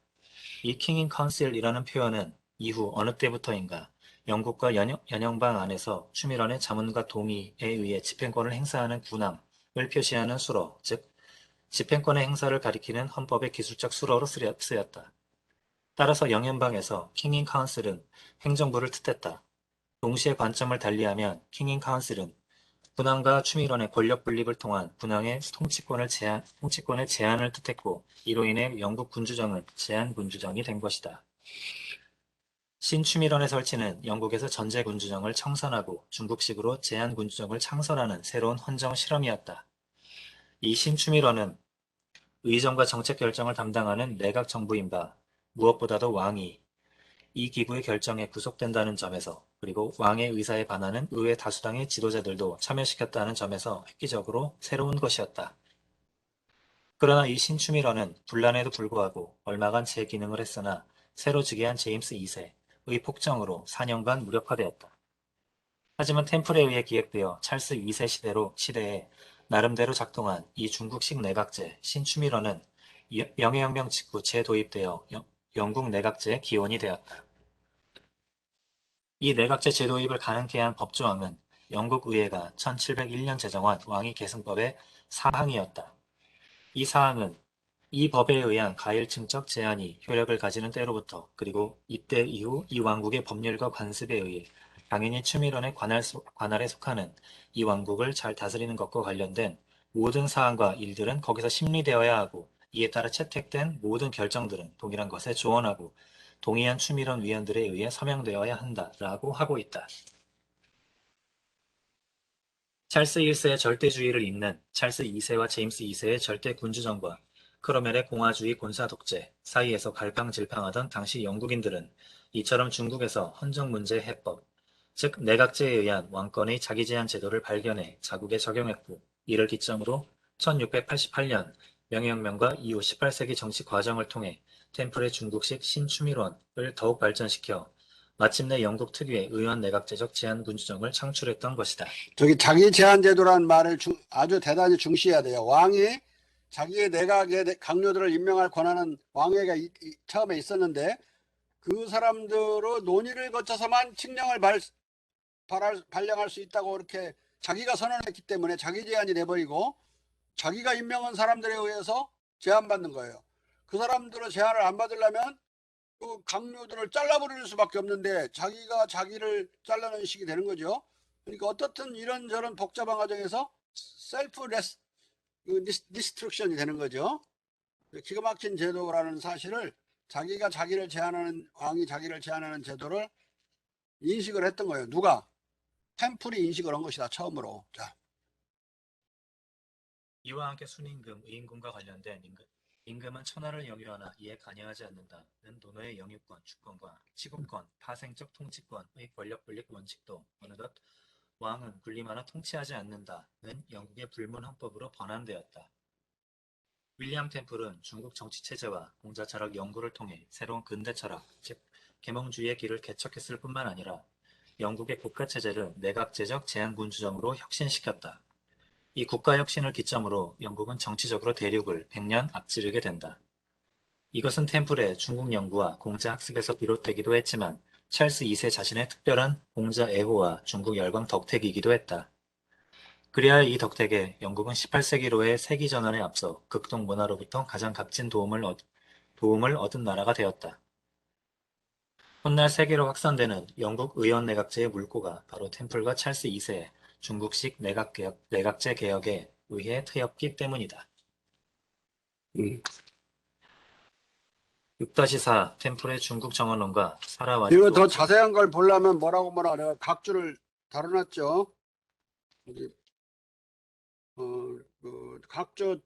이 킹 인 컨실이라는 표현은 이후 어느 때부터인가 영국과 연영방 안에서 추밀원의 자문과 동의에 의해 집행권을 행사하는 군함을 표시하는 수로, 즉 집행권의 행사를 가리키는 헌법의 기술적 수로로 쓰였다. 따라서 영연방에서 킹인 카운슬은 행정부를 뜻했다. 동시에 관점을 달리하면 킹인 카운슬은 군왕과 추밀원의 권력 분립을 통한 군왕의 통치권의 제한을 뜻했고, 이로 인해 영국 군주정은 제한군주정이 된 것이다. 신추밀원의 설치는 영국에서 전제 군주정을 청산하고 중국식으로 제한군주정을 창설하는 새로운 헌정 실험이었다. 이 신추밀원은 의정과 정책 결정을 담당하는 내각 정부인 바, 무엇보다도 왕이 이 기구의 결정에 구속된다는 점에서, 그리고 왕의 의사에 반하는 의회 다수당의 지도자들도 참여시켰다는 점에서 획기적으로 새로운 것이었다. 그러나 이 신추밀원은 분란에도 불구하고 얼마간 제 기능을 했으나 새로 즉위한 제임스 2세의 폭정으로 4년간 무력화되었다. 하지만 템플에 의해 기획되어 찰스 2세 시대에 나름대로 작동한 이 중국식 내각제 신추밀원은 명예혁명 직후 재도입되어 영국 내각제의 기원이 되었다. 이 내각제 재도입을 가능케 한 법조항은 영국 의회가 1701년 제정한 왕위 계승법의 사항이었다. 이 사항은 이 법에 의한 가일층적 제한이 효력을 가지는 때로부터, 그리고 이때 이후 이 왕국의 법률과 관습에 의해 당연히 추밀원의 관할에 속하는 이 왕국을 잘 다스리는 것과 관련된 모든 사항과 일들은 거기서 심리되어야 하고, 이에 따라 채택된 모든 결정들은 동일한 것에 조언하고 동의한 추밀원 위원들에 의해 서명되어야 한다라고 하고 있다. 찰스 1세의 절대주의를 잇는 찰스 2세와 제임스 2세의 절대 군주정과 크로멜의 공화주의 군사 독재 사이에서 갈팡질팡하던 당시 영국인들은 이처럼 중국에서 헌정 문제 해법, 즉 내각제에 의한 왕권의 자기 제한 제도를 발견해 자국에 적용했고, 이를 기점으로 1688년 명예혁명과 이후 18세기 정치 과정을 통해 템플의 중국식 신추밀원을 더욱 발전시켜 마침내 영국 특유의 의원 내각제적 제한군주정을 창출했던 것이다. 저기 자기 제한 제도라는 말을 아주 대단히 중시해야 돼요. 왕이 자기의 내각의 강요들을 임명할 권한은 왕에게 처음에 있었는데, 그 사람들의 논의를 거쳐서만 칙령을 발령할 수 있다고 이렇게 자기가 선언했기 때문에 자기 제한이 돼버리고, 자기가 임명한 사람들에 의해서 제한받는 거예요. 그 사람들의 제한을 안 받으려면 그 강요들을 잘라버릴 수밖에 없는데, 자기가 자기를 잘라는 식이 되는 거죠. 그러니까 어떻든 이런저런 복잡한 과정에서 셀프 디스트럭션이 되는 거죠. 기가 막힌 제도라는 사실을, 자기가 자기를 제한하는, 왕이 자기를 제한하는 제도를 인식을 했던 거예요. 누가? 템플이 인식을 한 것이다, 처음으로. 자, 이와 함께 순임금, 의임금과 관련된 임금은 천하를 영유하나 이에 관여하지 않는다는 논어의 영유권, 주권과 치국권, 파생적 통치권의 권력 분립 원칙도 어느덧 왕은 군림하나 통치하지 않는다는 영국의 불문헌법으로 번안되었다. 윌리엄 템플은 중국 정치체제와 공자철학 연구를 통해 새로운 근대 철학, 즉 계몽주의의 길을 개척했을 뿐만 아니라 영국의 국가체제를 내각제적 제한군주정으로 혁신시켰다. 이 국가혁신을 기점으로 영국은 정치적으로 대륙을 100년 앞지르게 된다. 이것은 템플의 중국 연구와 공자 학습에서 비롯되기도 했지만 찰스 2세 자신의 특별한 공자 애호와 중국 열광 덕택이기도 했다. 그리하여 이 덕택에 영국은 18세기로의 세기전환에 앞서 극동 문화로부터 가장 값진 도움을 얻은 나라가 되었다. 훗날 세계로 확산되는 영국 의원 내각제의 물꼬가 바로 템플과 찰스 2세의 중국식 내각제 개혁에 의해 트였기 때문이다. 6-4 템플의 중국 정언론과 사라와디 이거 더 자세한 걸 보려면 뭐라고 내가 각주를 다뤄놨죠. 여기 각주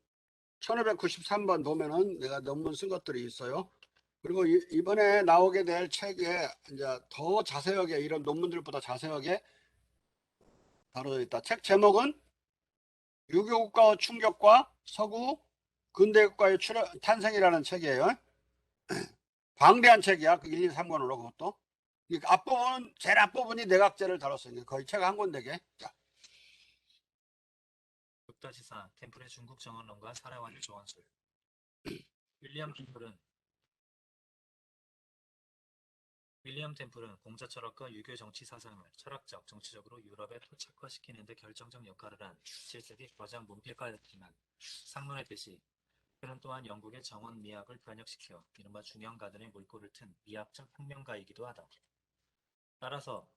1593번 보면은 내가 논문 쓴 것들이 있어요. 그리고 이번에 나오게 될 책에 이제 더 자세하게, 이런 논문들보다 자세하게 다뤄져 있다. 책 제목은 유교국가의 충격과 서구 근대국가의 탄생이라는 책이에요. 방대한 책이야. 그 1, 2, 3권으로 그것도. 제일 앞부분이 내각제를 다뤘어요. 거의 책 한 권 되게. 자, 6-4 템플의 중국 정언론과 사라와디 조언술. 윌리엄 템플은 윌리엄 템플은 공자 철학과 유교 정치 사상을 철학적, 정치적으로 유럽에 토착화시키는 데 결정적 역할을 한 17세기 거장 문필가였지만 상론의 뜻이 그는 또한 영국의 정원 미학을 변혁시켜 이른바 중형가들의 물꼬를 튼 미학적 혁명가이기도 하다. 따라서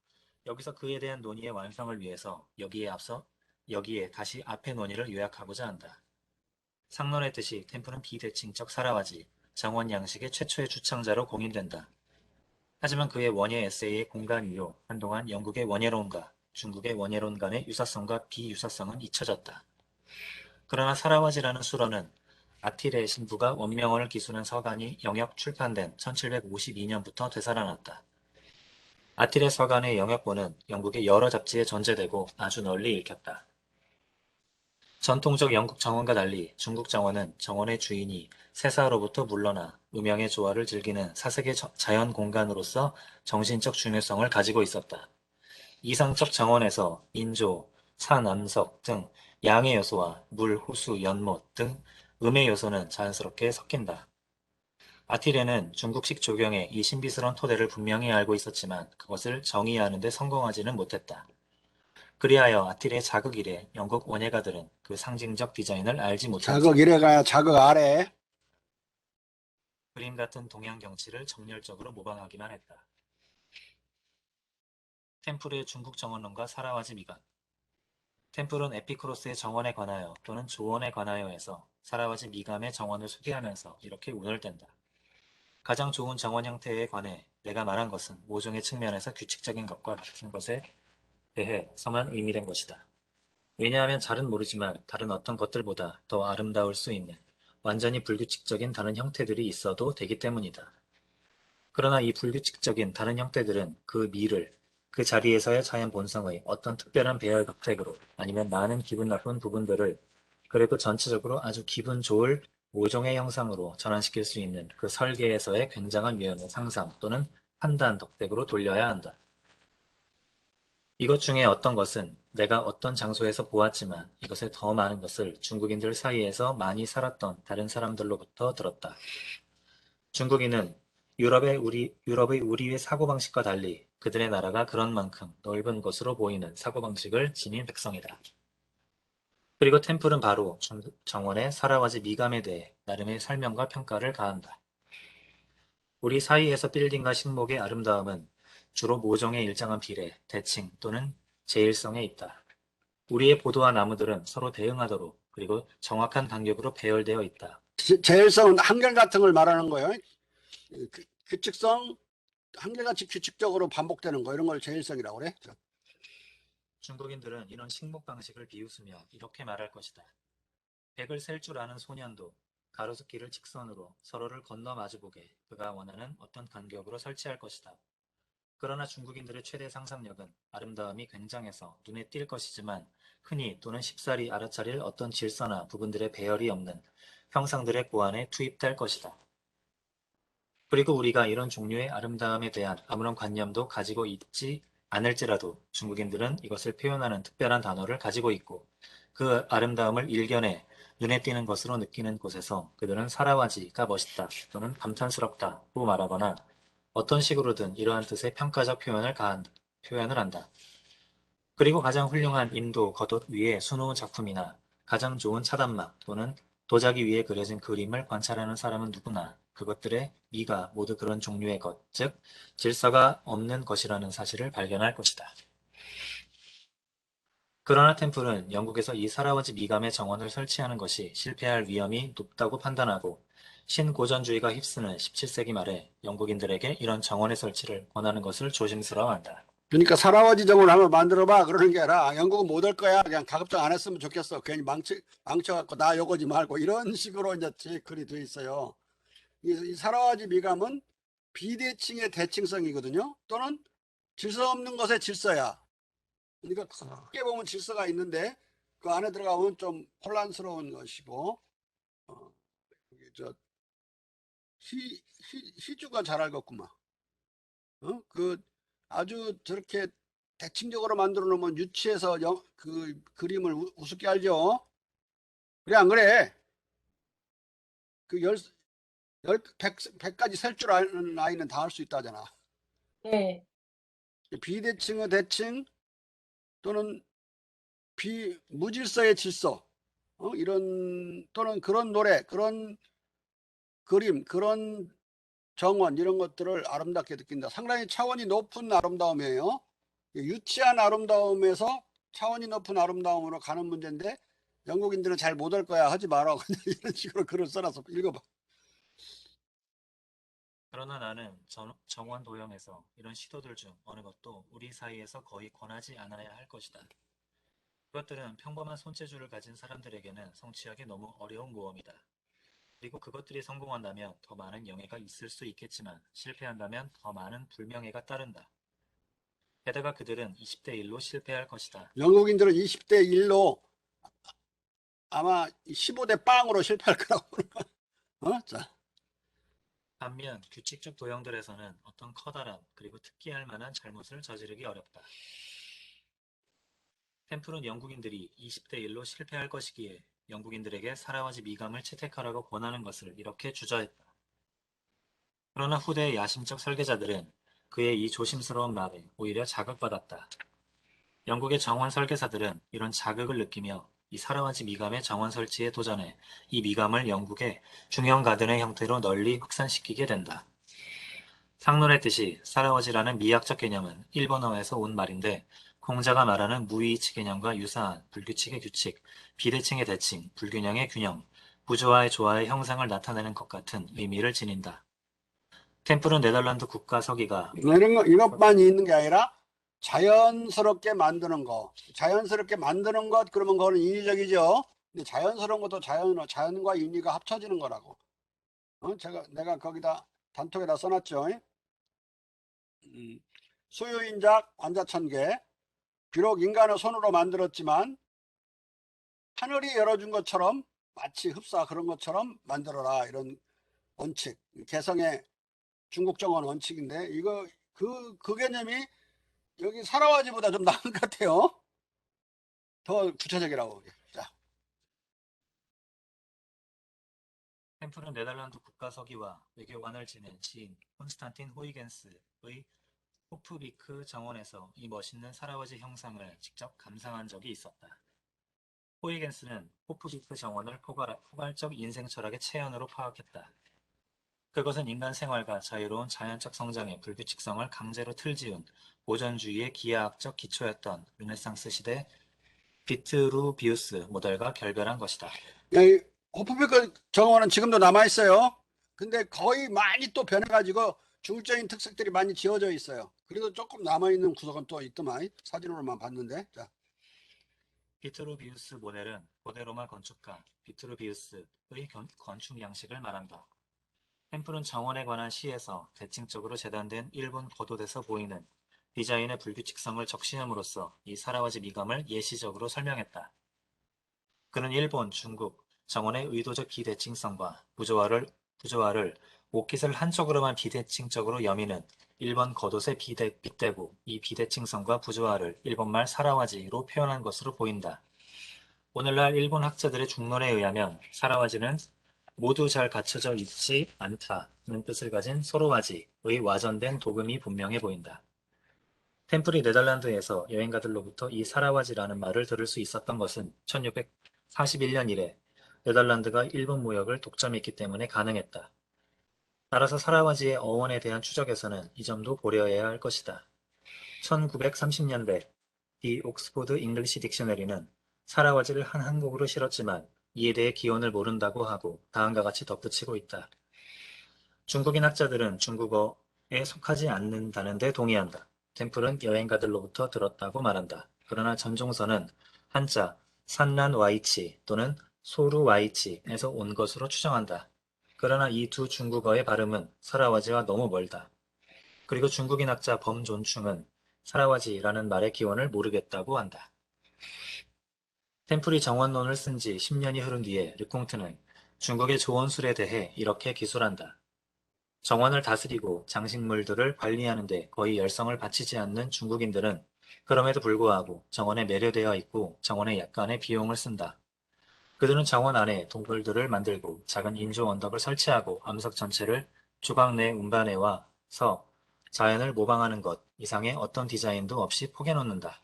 여기서 그에 대한 논의의 완성을 위해서 여기에 다시 앞의 논의를 요약하고자 한다. 상론의 뜻이 템플은 비대칭적 사라와지, 정원 양식의 최초의 주창자로 공인된다. 하지만 그의 원예 에세이의 공간 이후 한동안 영국의 원예론과 중국의 원예론 간의 유사성과 비유사성은 잊혀졌다. 그러나 사라와지라는 수로는 아티레의 신부가 원명원을 기술한 서간이 영역 출판된 1752년부터 되살아났다. 아티레 서간의 영역본은 영국의 여러 잡지에 전제되고 아주 널리 읽혔다. 전통적 영국 정원과 달리 중국 정원은 정원의 주인이 세사로부터 물러나 음영의 조화를 즐기는 사색의 자연 공간으로서 정신적 중요성을 가지고 있었다. 이상적 정원에서 인조, 산, 암석 등 양의 요소와 물, 호수, 연못 등 음의 요소는 자연스럽게 섞인다. 아티레는 중국식 조경의 이 신비스러운 토대를 분명히 알고 있었지만 그것을 정의하는 데 성공하지는 못했다. 그리하여 아티레의 자극 이래 영국 원예가들은 그 상징적 디자인을 알지 못했지. 자극 이래가 자극 아래. 그림 같은 동양 경치를 정열적으로 모방하기만 했다. 템플의 중국 정원론과 사라와지 미간. 템플은 에피쿠로스의 정원에 관하여 또는 조언에 관하여에서 사라와지 미감의 정원을 소개하면서 이렇게 운을 뗀다. 가장 좋은 정원 형태에 관해 내가 말한 것은 모종의 측면에서 규칙적인 것과 같은 것에 대해서만 의미된 것이다. 왜냐하면 잘은 모르지만 다른 어떤 것들보다 더 아름다울 수 있는 완전히 불규칙적인 다른 형태들이 있어도 되기 때문이다. 그러나 이 불규칙적인 다른 형태들은 그 미를 그 자리에서의 자연 본성의 어떤 특별한 배열 각색으로 아니면 많은 기분 나쁜 부분들을 그래도 전체적으로 아주 기분 좋을 모종의 형상으로 전환시킬 수 있는 그 설계에서의 굉장한 유형의 상상 또는 판단 덕택으로 돌려야 한다. 이것 중에 어떤 것은 내가 어떤 장소에서 보았지만 이것에 더 많은 것을 중국인들 사이에서 많이 살았던 다른 사람들로부터 들었다. 중국인은 유럽의 우리의 사고방식과 달리 그들의 나라가 그런 만큼 넓은 것으로 보이는 사고방식을 지닌 백성이다. 그리고 템플은 바로 정원의 사라와지 미감에 대해 나름의 설명과 평가를 가한다. 우리 사이에서 빌딩과 식목의 아름다움은 주로 모종의 일정한 비례, 대칭 또는 제일성에 있다. 우리의 보도와 나무들은 서로 대응하도록 그리고 정확한 간격으로 배열되어 있다. 제일성은 한결같은 걸 말하는 거예요. 규칙성, 한결같이 규칙적으로 반복되는 거 이런 걸 제일성이라고 그래. 중국인들은 이런 식목 방식을 비웃으며 이렇게 말할 것이다. 백을 셀 줄 아는 소년도 가로수길을 직선으로 서로를 건너 마주보게 그가 원하는 어떤 간격으로 설치할 것이다. 그러나 중국인들의 최대 상상력은 아름다움이 굉장해서 눈에 띌 것이지만 흔히 또는 쉽사리 알아차릴 어떤 질서나 부분들의 배열이 없는 형상들의 고안에 투입될 것이다. 그리고 우리가 이런 종류의 아름다움에 대한 아무런 관념도 가지고 있지 않을지라도 중국인들은 이것을 표현하는 특별한 단어를 가지고 있고 그 아름다움을 일견에 눈에 띄는 것으로 느끼는 곳에서 그들은 사라와지가 멋있다 또는 감탄스럽다고 말하거나 어떤 식으로든 이러한 뜻의 평가적 표현을 한다. 그리고 가장 훌륭한 인도 겉옷 위에 수놓은 작품이나 가장 좋은 차단막 또는 도자기 위에 그려진 그림을 관찰하는 사람은 누구나 그것들의 미가 모두 그런 종류의 것, 즉 질서가 없는 것이라는 사실을 발견할 것이다. 그러나 템플은 영국에서 이 사라워지 미감의 정원을 설치하는 것이 실패할 위험이 높다고 판단하고 신고전주의가 휩쓰는 17세기 말에 영국인들에게 이런 정원의 설치를 권하는 것을 조심스러워한다. 그러니까 사라와지 정을 한번 만들어봐 그러는 게 아니라 영국은 못 할 거야. 그냥 가급적 안 했으면 좋겠어. 괜히 망쳐갖고 나 요거지 말고 이런 식으로 이제 글이 돼 있어요. 이 사라와지 미감은 비대칭의 대칭성이거든요. 또는 질서 없는 것의 질서야. 그러니까 크게 보면 질서가 있는데 그 안에 들어가면 좀 혼란스러운 것이고 저 희주가 잘 알겠구만. 그 아주 저렇게 대칭적으로 만들어 놓으면 유치해서 그 그림을 우습게 알죠. 그래 안 그래? 그 백 가지 셀 줄 아는 아이는 다 할 수 있다잖아. 네. 비대칭의 대칭 또는 무질서의 질서, 이런 또는 그런 노래, 그런 그림, 그런 정원 이런 것들을 아름답게 느낀다. 상당히 차원이 높은 아름다움이에요. 유치한 아름다움에서 차원이 높은 아름다움으로 가는 문제인데 영국인들은 잘 못 할 거야 하지 마라. 그냥 이런 식으로 글을 써놔서 읽어봐. 그러나 나는 정원 도형에서 이런 시도들 중 어느 것도 우리 사이에서 거의 권하지 않아야 할 것이다. 그것들은 평범한 손재주를 가진 사람들에게는 성취하기 너무 어려운 모험이다. 그리고 그것들이 성공한다면 더 많은 영예가 있을 수 있겠지만 실패한다면 더 많은 불명예가 따른다. 게다가 그들은 20대 1로 실패할 것이다. 영국인들은 20대 1로 아마 15대 빵으로 실패할 거라고. 자, 반면 규칙적 도형들에서는 어떤 커다란 그리고 특기할 만한 잘못을 저지르기 어렵다. 템플은 영국인들이 20대 1로 실패할 것이기에 영국인들에게 사라와지 미감을 채택하라고 권하는 것을 이렇게 주저했다. 그러나 후대의 야심적 설계자들은 그의 이 조심스러운 말에 오히려 자극받았다. 영국의 정원 설계사들은 이런 자극을 느끼며 이 사라와지 미감의 정원 설치에 도전해 이 미감을 영국의 중형 가든의 형태로 널리 확산시키게 된다. 상론했듯이 사라와지라는 미학적 개념은 일본어에서 온 말인데 공자가 말하는 무의치 개념과 유사한 불규칙의 규칙, 비대칭의 대칭, 불균형의 균형, 부조화의 조화의 형상을 나타내는 것 같은 의미를 지닌다. 템플은 네덜란드 국가 서기가 이것만 있는 게 아니라 자연스럽게 만드는 거. 자연스럽게 만드는 것 그러면 그거는 인위적이죠. 근데 자연스러운 것도 자연과 인위가 합쳐지는 거라고. 내가 거기다 단톡에다 써놨죠. 수유인작 완자천개. 비록 인간의 손으로 만들었지만 하늘이 열어준 것처럼 마치 흡사 그런 것처럼 만들어라. 이런 원칙. 개성의 중국 정원 원칙인데 이거 그 개념이 여기 사라와지보다 좀 나은 것 같아요. 더 구체적이라고. 자, 템플은 네덜란드 국가 서기와 외교관을 지낸 시인 콘스탄틴 호이겐스의 호프비크 정원에서 이 멋있는 사라와지 형상을 직접 감상한 적이 있었다. 호이겐스는 호프비크 정원을 포괄적 인생 철학의 체현으로 파악했다. 그것은 인간 생활과 자유로운 자연적 성장의 불규칙성을 강제로 틀지은 보존주의의 기하학적 기초였던 르네상스 시대 비트루비우스 모델과 결별한 것이다. 이 호프비크 정원은 지금도 남아 있어요. 근데 거의 많이 또 변해가지고 중국적인 특색들이 많이 지워져 있어요. 그래도 조금 남아 있는 구석은 또 있더만 사진으로만 봤는데. 자, 비트루비우스 모델은 고대 로마 건축가 비트루비우스의 건축 양식을 말한다. 템플은 정원에 관한 시에서 대칭적으로 재단된 일본 거도에서 보이는 디자인의 불규칙성을 적시함으로써 이 사라와지 미감을 예시적으로 설명했다. 그는 일본, 중국, 정원의 의도적 비대칭성과 부조화를 옷깃을 한쪽으로만 비대칭적으로 여미는 일본 겉옷의 빗대고 이 비대칭성과 부조화를 일본말 사라와지로 표현한 것으로 보인다. 오늘날 일본 학자들의 중론에 의하면 사라와지는 모두 잘 갖춰져 있지 않다는 뜻을 가진 소로와지의 와전된 도금이 분명해 보인다. 템플이 네덜란드에서 여행가들로부터 이 사라와지라는 말을 들을 수 있었던 것은 1641년 이래 네덜란드가 일본 무역을 독점했기 때문에 가능했다. 따라서 사라와지의 어원에 대한 추적에서는 이 점도 고려해야 할 것이다. 1930년대 디 옥스포드 잉글리시 딕셔너리는 사라와지를 한 항목으로 실었지만 이에 대해 기원을 모른다고 하고 다음과 같이 덧붙이고 있다. 중국인 학자들은 중국어에 속하지 않는다는 데 동의한다. 템플은 여행가들로부터 들었다고 말한다. 그러나 전종서는 한자 산란 와이치 또는 소루 와이치에서 온 것으로 추정한다. 그러나 이 두 중국어의 발음은 사라와지와 너무 멀다. 그리고 중국인 학자 범존충은 사라와지라는 말의 기원을 모르겠다고 한다. 템플이 정원론을 쓴 지 10년이 흐른 뒤에 르콩트는 중국의 조원술에 대해 이렇게 기술한다. 정원을 다스리고 장식물들을 관리하는 데 거의 열성을 바치지 않는 중국인들은 그럼에도 불구하고 정원에 매료되어 있고 정원에 약간의 비용을 쓴다. 그들은 정원 안에 동굴들을 만들고 작은 인조 언덕을 설치하고 암석 전체를 조각 내 운반해 와서 자연을 모방하는 것 이상의 어떤 디자인도 없이 포개놓는다.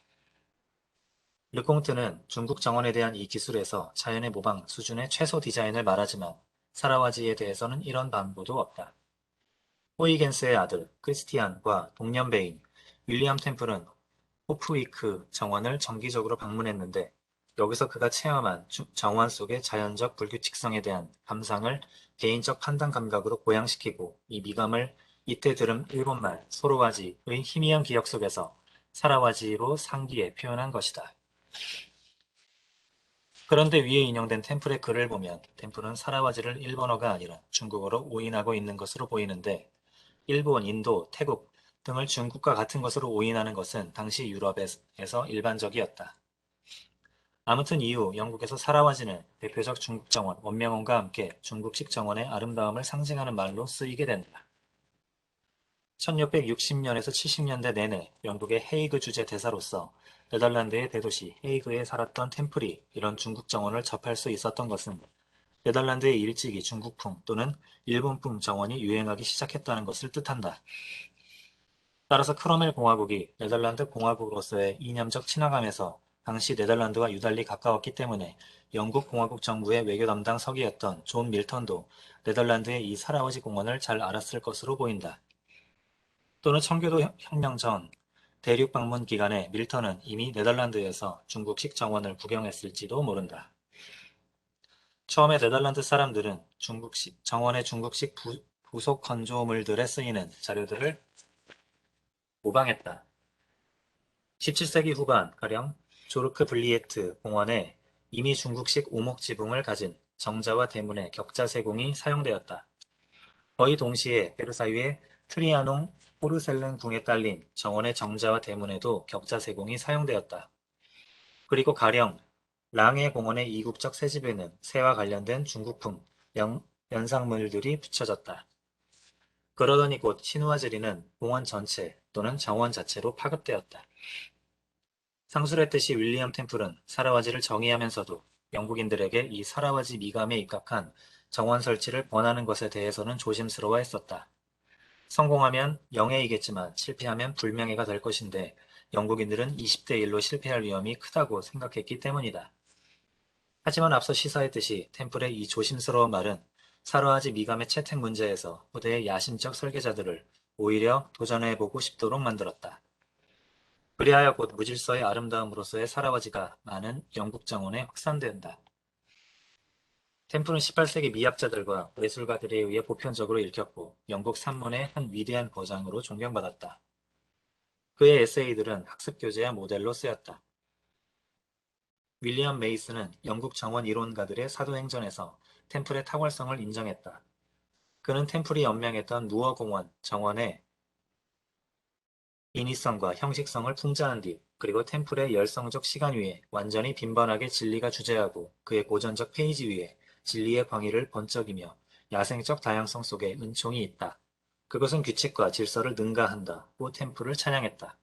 르콩트는 중국 정원에 대한 이 기술에서 자연의 모방 수준의 최소 디자인을 말하지만 사라와지에 대해서는 이런 반부도 없다. 호이겐스의 아들 크리스티안과 동년배인 윌리엄 템플은 호프위크 정원을 정기적으로 방문했는데 여기서 그가 체험한 정원 속의 자연적 불규칙성에 대한 감상을 개인적 판단 감각으로 고양시키고 이 미감을 이때 들은 일본말 소로와지의 희미한 기억 속에서 사라와지로 상기해 표현한 것이다. 그런데 위에 인용된 템플의 글을 보면 템플은 사라와지를 일본어가 아니라 중국어로 오인하고 있는 것으로 보이는데 일본, 인도, 태국 등을 중국과 같은 것으로 오인하는 것은 당시 유럽에서 일반적이었다. 아무튼 이후 영국에서 사라와지는 대표적 중국 정원 원명원과 함께 중국식 정원의 아름다움을 상징하는 말로 쓰이게 된다. 1660년에서 70년대 내내 영국의 헤이그 주재 대사로서 네덜란드의 대도시 헤이그에 살았던 템플이 이런 중국 정원을 접할 수 있었던 것은 네덜란드의 일찍이 중국풍 또는 일본풍 정원이 유행하기 시작했다는 것을 뜻한다. 따라서 크로멜 공화국이 네덜란드 공화국으로서의 이념적 친화감에서 당시 네덜란드와 유달리 가까웠기 때문에 영국 공화국 정부의 외교 담당 서기였던 존 밀턴도 네덜란드의 이 사라워지 공원을 잘 알았을 것으로 보인다. 또는 청교도 혁명 전 대륙 방문 기간에 밀턴은 이미 네덜란드에서 중국식 정원을 구경했을지도 모른다. 처음에 네덜란드 사람들은 정원의 중국식 부속 건조물들에 쓰이는 자료들을 모방했다. 17세기 후반 가령 조르크 블리에트 공원에 이미 중국식 오목 지붕을 가진 정자와 대문의 격자 세공이 사용되었다. 거의 동시에 베르사유의 트리아농 포르셀른 궁에 딸린 정원의 정자와 대문에도 격자 세공이 사용되었다. 그리고 가령 랑해 공원의 이국적 새집에는 새와 관련된 중국풍 연상물들이 붙여졌다. 그러더니 곧 신우아지리는 공원 전체 또는 정원 자체로 파급되었다. 상술했듯이 윌리엄 템플은 사라와지를 정의하면서도 영국인들에게 이 사라와지 미감에 입각한 정원 설치를 권하는 것에 대해서는 조심스러워했었다. 성공하면 영예이겠지만 실패하면 불명예가 될 것인데 영국인들은 20대 1로 실패할 위험이 크다고 생각했기 때문이다. 하지만 앞서 시사했듯이 템플의 이 조심스러운 말은 사라와지 미감의 채택 문제에서 후대의 야심적 설계자들을 오히려 도전해보고 싶도록 만들었다. 그리하여 곧 무질서의 아름다움으로서의 사라와지가 많은 영국 정원에 확산된다. 템플은 18세기 미학자들과 예술가들에 의해 보편적으로 읽혔고 영국 산문의 한 위대한 거장으로 존경받았다. 그의 에세이들은 학습 교재와 모델로 쓰였다. 윌리엄 메이슨은 영국 정원 이론가들의 사도행전에서 템플의 탁월성을 인정했다. 그는 템플이 연명했던 무어 공원 정원의 인위성과 형식성을 풍자한 뒤 그리고 템플의 열성적 시간 위에 완전히 빈번하게 진리가 주재하고 그의 고전적 페이지 위에 진리의 광의를 번쩍이며 야생적 다양성 속에 은총이 있다. 그것은 규칙과 질서를 능가한다고 템플을 찬양했다.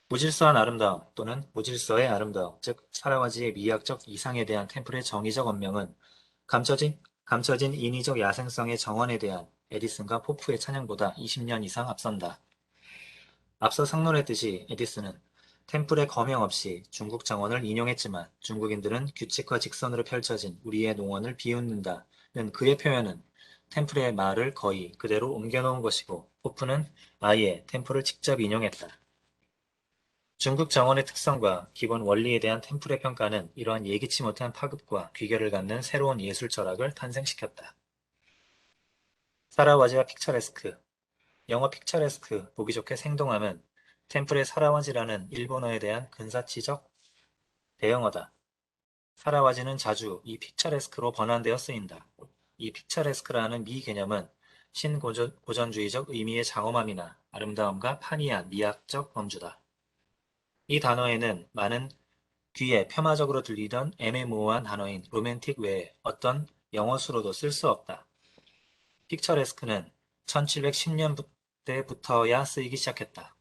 무질서한 아름다움 또는 무질서의 아름다움, 즉 사라와지의 미학적 이상에 대한 템플의 정의적 언명은 감춰진 인위적 야생성의 정원에 대한 에디슨과 포프의 찬양보다 20년 이상 앞선다. 앞서 상론했듯이 에디슨은 템플의 거명 없이 중국 정원을 인용했지만 중국인들은 규칙과 직선으로 펼쳐진 우리의 농원을 비웃는다는 그의 표현은 템플의 말을 거의 그대로 옮겨놓은 것이고 포프는 아예 템플을 직접 인용했다. 중국 정원의 특성과 기본 원리에 대한 템플의 평가는 이러한 예기치 못한 파급과 귀결을 갖는 새로운 예술 철학을 탄생시켰다. 사라와지와 픽처레스크 영어 픽처레스크, 보기 좋게 생동함은 템플의 사라와지라는 일본어에 대한 근사치적 대형어다. 사라와지는 자주 이 픽처레스크로 번안되어 쓰인다. 이 픽처레스크라는 미 개념은 신고전주의적 의미의 장엄함이나 아름다움과 판이한 미학적 범주다. 이 단어에는 많은 귀에 폄하적으로 들리던 애매모호한 단어인 로맨틱 외에 어떤 영어수로도 쓸 수 없다. 픽처레스크는 1710년대부터야 쓰이기 시작했다.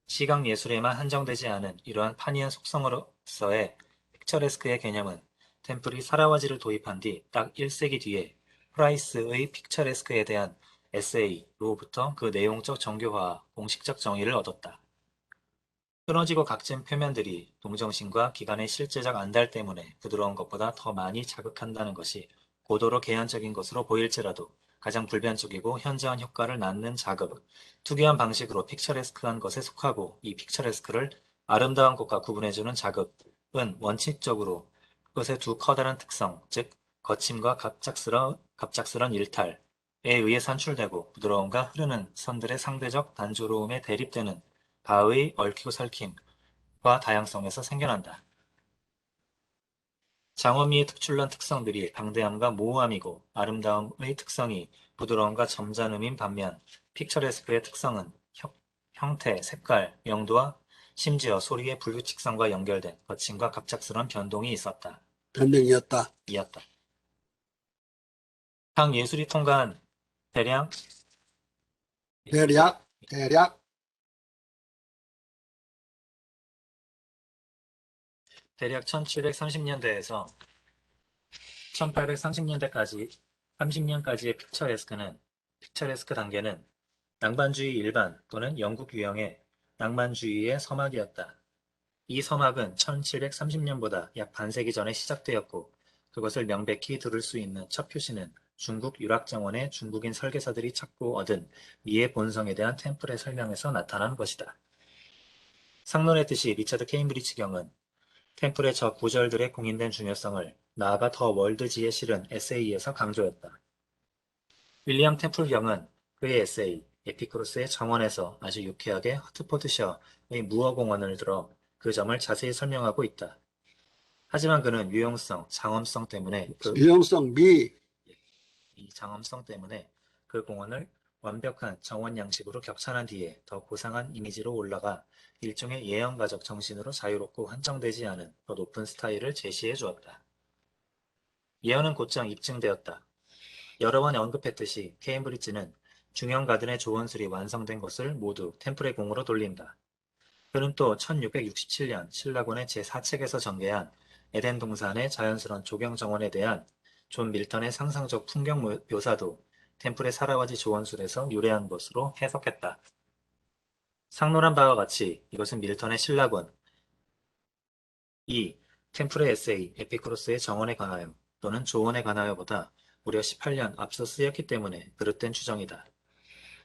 시각 예술에만 한정되지 않은 이러한 판이한 속성으로서의 픽처레스크의 개념은 템플이 사라와지를 도입한 뒤 딱 1세기 뒤에 프라이스의 픽처레스크에 대한 에세이로부터 그 내용적 정교화와 공식적 정의를 얻었다. 끊어지고 각진 표면들이 동정심과 기간의 실제적 안달 때문에 부드러운 것보다 더 많이 자극한다는 것이 고도로 개연적인 것으로 보일지라도 가장 불변적이고 현저한 효과를 낳는 자극, 특유한 방식으로 픽처레스크한 것에 속하고 이 픽처레스크를 아름다운 것과 구분해주는 자극은 원칙적으로 그것의 두 커다란 특성, 즉 거침과 갑작스런 일탈에 의해 산출되고 부드러움과 흐르는 선들의 상대적 단조로움에 대립되는 바의 얽히고 설킴과 다양성에서 생겨난다. 장어미의 특출난 특성들이 방대함과 모호함이고 아름다움의 특성이 부드러움과 점잖음인 반면 픽처레스크의 특성은 형태, 색깔, 명도와 심지어 소리의 불규칙성과 연결된 거침과 갑작스런 변동이 있었다. 변명이었다. 이었다. 각 예술이 통과한 대량 대략 1730년대에서 1830년대까지 30년까지의 픽처레스크 단계는 낭만주의 일반 또는 영국 유형의 낭만주의의 서막이었다. 이 서막은 1730년보다 약 반세기 전에 시작되었고 그것을 명백히 들을 수 있는 첫 표시는 중국 유락정원의 중국인 설계사들이 찾고 얻은 미의 본성에 대한 템플의 설명에서 나타난 것이다. 상론의 뜻이 리처드 케임브리지 경은 템플의 저 구절들의 공인된 중요성을 나아가 더 월드지에 실은 에세이에서 강조했다. 윌리엄 템플 경은 그의 에세이 에피쿠로스의 정원에서 아주 유쾌하게 허트포드셔의 무어공원을 들어 그 점을 자세히 설명하고 있다. 하지만 그는 장엄성 때문에 유용성 이 장엄성 때문에 그 공원을 완벽한 정원 양식으로 격찬한 뒤에 더 고상한 이미지로 올라가 일종의 예언가적 정신으로 자유롭고 한정되지 않은 더 높은 스타일을 제시해 주었다. 예언은 곧장 입증되었다. 여러 번 언급했듯이 케임브리지는 중형 가든의 조원술이 완성된 것을 모두 템플의 공으로 돌린다. 그는 또 1667년 신라곤의 제4책에서 전개한 에덴 동산의 자연스러운 조경 정원에 대한 존 밀턴의 상상적 풍경 묘사도 템플의 사라와지 조원술에서 유래한 것으로 해석했다. 상론한 바와 같이 이것은 밀턴의 신라곤, 이 템플의 에세이 에피쿠로스의 정원에 관하여 또는 조언에 관하여보다 무려 18년 앞서 쓰였기 때문에 그릇된 추정이다.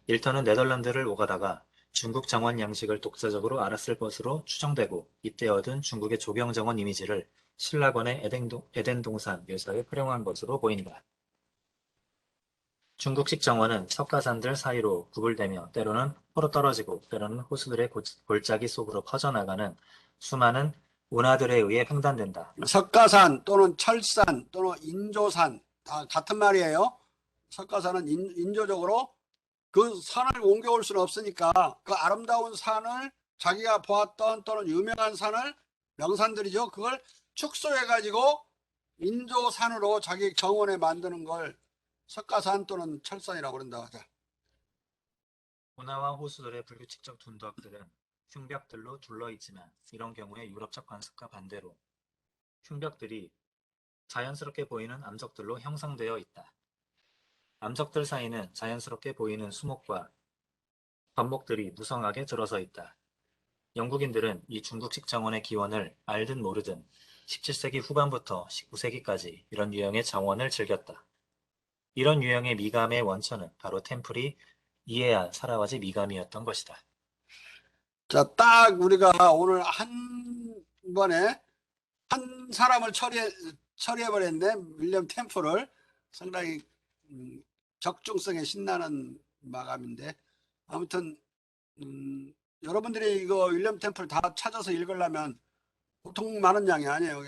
밀턴은 네덜란드를 오가다가 중국 정원 양식을 독자적으로 알았을 것으로 추정되고 이때 얻은 중국의 조경 정원 이미지를 신라권의 에덴 동산 묘사에 활용한 것으로 보인다. 중국식 정원은 석가산들 사이로 구불되며 때로는 포로 떨어지고 때로는 호수들의 골짜기 속으로 퍼져나가는 수많은 운하들에 의해 횡단된다. 석가산 또는 철산 또는 인조산 다 같은 말이에요. 석가산은 인조적으로 그 산을 옮겨올 수는 없으니까 그 아름다운 산을 자기가 보았던 또는 유명한 산을 명산들이죠. 그걸 축소해 가지고 인조산으로 자기 정원에 만드는 걸 석가산 또는 철산이라고 그런다 하자. 운하와 호수들의 불규칙적 둔덕들은 흉벽들로 둘러있지만 이런 경우에 유럽적 관습과 반대로 흉벽들이 자연스럽게 보이는 암석들로 형성되어 있다. 암석들 사이는 자연스럽게 보이는 수목과 관목들이 무성하게 들어서 있다. 영국인들은 이 중국식 정원의 기원을 알든 모르든 17세기 후반부터 19세기까지 이런 유형의 정원을 즐겼다. 이런 유형의 미감의 원천은 바로 템플이 이해한 사라와지 미감이었던 것이다. 자, 딱 우리가 오늘 한 번에 한 사람을 처리해버렸네. 윌리엄 템플을. 상당히 적중성에 신나는 마감인데 아무튼 여러분들이 이거 윌리엄 tem플 다 찾아서 읽으려면 보통 많은 양이 아니에요.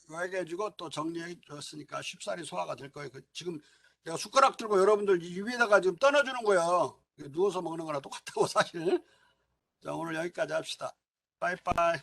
요약해주고 또 정리해 줬으니까 쉽사리 소화가 될 거예요. 지금 내가 숟가락 들고 여러분들 이 위에다가 지금 떠나주는 거예요. 누워서 먹는 거랑 똑같다고 사실. 자, 오늘 여기까지 합시다. 빠이빠이.